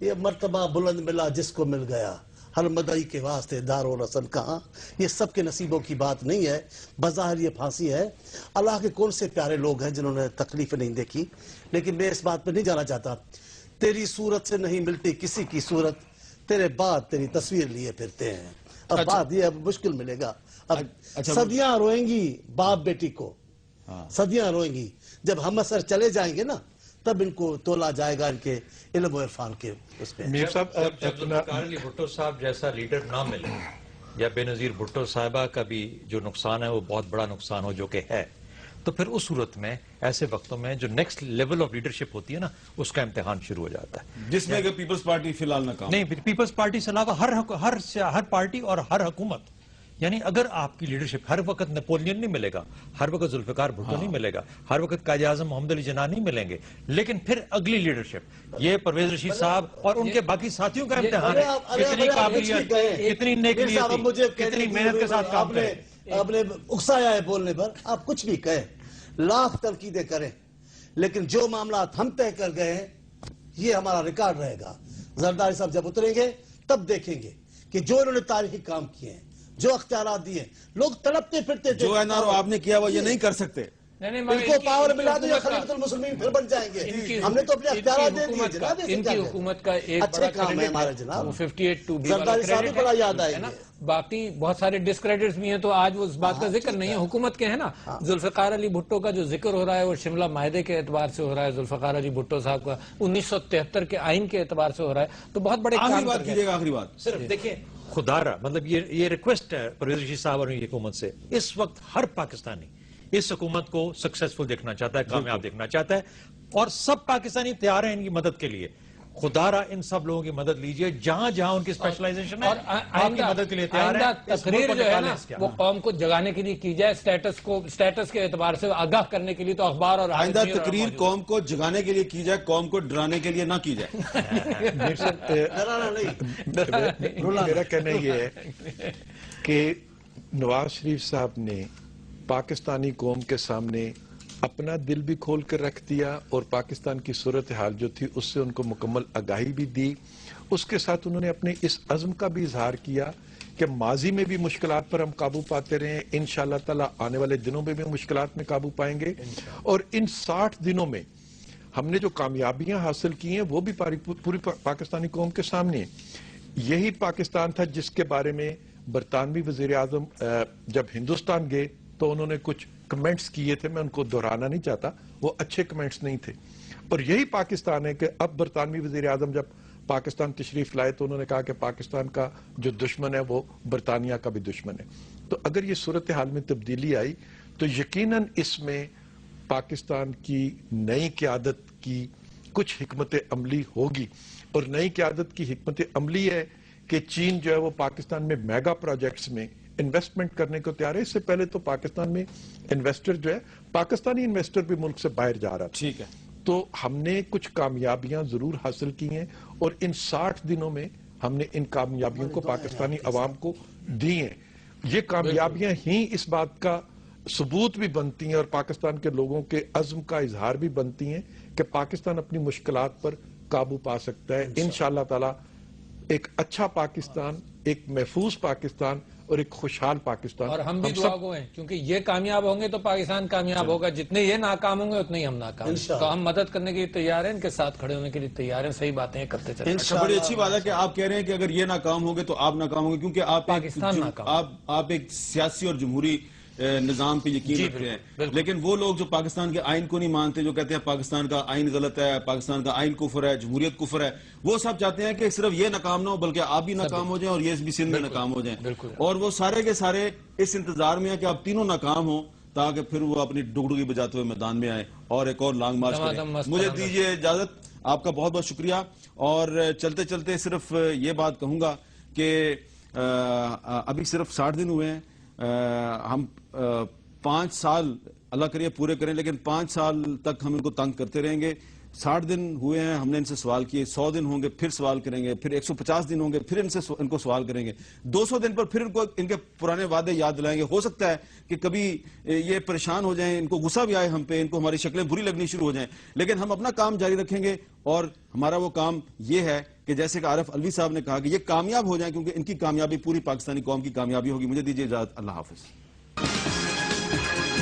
یہ مرتبہ بلند ملا جس کو مل گیا، ہر مدعی کے واسطے دار و رسن کہاں. یہ سب کے نصیبوں کی بات نہیں ہے، بظاہر یہ پھانسی ہے. اللہ کے کون سے پیارے لوگ ہیں جنہوں نے تکلیف نہیں دیکھی. لیکن میں اس بات پہ نہیں جانا چاہتا. تیری صورت سے نہیں ملتی کسی کی صورت، تیرے بعد تیری تصویر لیے پھرتے ہیں. اب بات یہ اب مشکل ملے گا. اب صدیاں روئیں گی باپ بیٹی کو، صدیاں روئیں گی. جب ہم اثر چلے جائیں گے نا تب ان کو تولا جائے گا ان کے علم و عرفان کے اس پہ. جب ذوالفقار علی بھٹو صاحب جیسا لیڈر نہ ملے یا بے نظیر بھٹو صاحبہ کا بھی جو نقصان ہے وہ بہت بڑا نقصان ہو جو کہ ہے، تو پھر اس صورت میں ایسے وقتوں میں جو نیکسٹ لیول آف لیڈرشپ ہوتی ہے نا اس کا امتحان شروع ہو جاتا ہے، جس میں کہ پیپلز پارٹی فی الحال ناکام نہیں. پیپلز پارٹی سے علاوہ ہر پارٹی اور ہر حکومت، یعنی اگر آپ کی لیڈرشپ ہر وقت نیپولین نہیں ملے گا، ہر وقت ذوالفقار بھٹو نہیں ملے گا، ہر وقت قائد اعظم محمد علی جناح نہیں ملیں گے، لیکن پھر اگلی لیڈرشپ یہ پرویز رشید صاحب اور ان کے باقی ساتھیوں کا امتحان ہے. کتنی قابلیت، کتنی نیکی، کتنی محنت کے ساتھ کام کریں. آپ نے اکسایا ہے بولنے پر، آپ کچھ بھی کہیں، لاکھ تنقیدیں کریں، لیکن جو معاملات ہم طے کر گئے ہیں یہ ہمارا ریکارڈ رہے گا. زرداری صاحب جب اتریں گے تب دیکھیں گے کہ جو انہوں نے تاریخی کام کیے ہیں، جو اختیارات دیے، لوگ تڑپتے پھرتے تھے. جو NRO آپ نے کیا وہ یہ نہیں کر سکتے. ان کو پاور ملا دو یا خلیفۃ المسلمین پھر بن جائیں گے. ہم نے تو اپنے اختیارات دے دیے جناب. ان کی حکومت کا ایک اچھے کام ہے ہمارے جناب. 58-2 زرداری صاحب بھی بڑا یاد آئے گا. باقی بہت سارے ڈسکریڈٹس بھی ہیں تو آج وہ اس بات کا ذکر نہیں ہے. حکومت کے ہیں نا، ذوالفقار علی بھٹو کا جو ذکر ہو رہا ہے وہ شملہ معاہدے کے اعتبار سے ہو رہا ہے، ذوالفقار علی بھٹو صاحب کا 1973 کے آئین کے اعتبار سے ہو رہا ہے. تو بہت بڑے آخری بات کیجیے گا. آخری بات صرف دیکھیں، خدا رہا مطلب یہ ریکویسٹ ہے پرویز رشید صاحب اور حکومت سے، اس وقت ہر پاکستانی اس حکومت کو سکسیسفل دیکھنا چاہتا ہے، کامیاب دیکھنا چاہتا ہے، اور سب پاکستانی تیار ہیں ان کی مدد کے لیے. خدا را ان سب لوگوں کی مدد لیجئے جہاں جہاں ان کی اسپیشلائزیشن ہے، آپ کی مدد کے لیے تیار ہیں. تقریر جو ہے نا وہ قوم کو جگانے کے لیے کی جائے، سٹیٹس کے اعتبار سے آگاہ کرنے کے لیے تو اخبار اور آئندہ تقریر قوم کو جگانے کے لیے کی جائے، قوم کو ڈرانے کے لیے نہ کی جائے. میرا کہنا یہ ہے کہ نواز شریف صاحب نے پاکستانی قوم کے سامنے اپنا دل بھی کھول کر رکھ دیا اور پاکستان کی صورتحال جو تھی اس سے ان کو مکمل آگاہی بھی دی. اس کے ساتھ انہوں نے اپنے اس عزم کا بھی اظہار کیا کہ ماضی میں بھی مشکلات پر ہم قابو پاتے رہے، انشاءاللہ تعالی آنے والے دنوں میں بھی مشکلات میں قابو پائیں گے. اور ان 60 دنوں میں ہم نے جو کامیابیاں حاصل کی ہیں وہ بھی پوری پاکستانی قوم کے سامنے. یہی پاکستان تھا جس کے بارے میں برطانوی وزیر اعظم جب ہندوستان گئے تو انہوں نے کچھ کمنٹس کیے تھے، میں ان کو دہرانا نہیں چاہتا، وہ اچھے کمنٹس نہیں تھے. اور یہی پاکستان ہے کہ اب برطانوی وزیر اعظم جب پاکستان تشریف لائے تو انہوں نے کہا کہ پاکستان کا جو دشمن ہے وہ برطانیہ کا بھی دشمن ہے. تو اگر یہ صورتحال میں تبدیلی آئی تو یقیناً اس میں پاکستان کی نئی قیادت کی کچھ حکمت عملی ہوگی. اور نئی قیادت کی حکمت عملی ہے کہ چین جو ہے وہ پاکستان میں میگا پروجیکٹس میں انویسٹمنٹ کرنے کو تیار ہے. اس سے پہلے تو پاکستان میں انویسٹر جو ہے پاکستانی انویسٹر بھی ملک سے باہر جا رہا تھا. ٹھیک ہے، تو ہم نے کچھ کامیابیاں ضرور حاصل کی ہیں اور ان 60 دنوں میں ہم نے ان کامیابیوں کو پاکستانی عوام کو دی ہیں. یہ کامیابیاں ہی اس بات کا ثبوت بھی بنتی ہیں اور پاکستان کے لوگوں کے عزم کا اظہار بھی بنتی ہیں کہ پاکستان اپنی مشکلات پر قابو پا سکتا ہے. انشاءاللہ تعالی ایک اچھا پاکستان، ایک محفوظ پاکستان اور ایک خوشحال پاکستان. اور ہم بھی دعا گو ہیں کیونکہ یہ کامیاب ہوں گے تو پاکستان کامیاب ہوگا، جتنے یہ ناکام ہوں گے اتنے ہی ہم ناکام ہیں. تو ہم مدد کرنے کے لیے تیار ہیں، ان کے ساتھ کھڑے ہونے کے لیے تیار ہیں، صحیح باتیں کرتے چلیں. اچھا، بڑی اچھی بات ہے کہ آپ کہہ رہے ہیں کہ اگر یہ ناکام ہوں گے تو آپ ناکام ہوں گے، کیونکہ آپ ایک سیاسی اور جمہوری نظام پہ یقین رکھتے ہیں. لیکن وہ لوگ جو پاکستان کے آئین کو نہیں مانتے، جو کہتے ہیں پاکستان کا آئین غلط ہے، پاکستان کا آئین کفر ہے، جمہوریت کفر ہے، وہ سب چاہتے ہیں کہ صرف یہ ناکام نہ ہو بلکہ آپ بھی ناکام ہو جائیں اور یہ بھی سندھ میں ناکام ہو جائیں. اور وہ سارے کے سارے اس انتظار میں ہیں کہ آپ تینوں ناکام ہوں تاکہ پھر وہ اپنی ڈگڈگی بجاتے ہوئے میدان میں آئیں اور ایک اور لانگ مارچ کریں. مجھے دیجیے اجازت، آپ کا بہت بہت شکریہ. اور چلتے چلتے صرف یہ بات کہوں گا کہ ابھی صرف 60 دن ہوئے ہیں. ہم 5 سال اللہ کریے پورے کریں، لیکن 5 سال تک ہم ان کو تنگ کرتے رہیں گے. 60 دن ہوئے ہیں، ہم نے ان سے سوال کیے، 100 دن ہوں گے پھر سوال کریں گے، پھر 150 دن ہوں گے پھر ان کو سوال کریں گے، 200 دن پر پھر ان کے پرانے وعدے یاد دلائیں گے. ہو سکتا ہے کہ کبھی یہ پریشان ہو جائیں، ان کو غصہ بھی آئے ہم پہ، ان کو ہماری شکلیں بری لگنی شروع ہو جائیں، لیکن ہم اپنا کام جاری رکھیں گے. اور ہمارا وہ کام یہ ہے کہ جیسے کہ عارف الوی صاحب نے کہا کہ یہ کامیاب ہو جائیں، کیونکہ ان کی کامیابی پوری پاکستانی قوم کی کامیابی ہوگی. مجھے دیجیے اجازت، اللہ حافظ.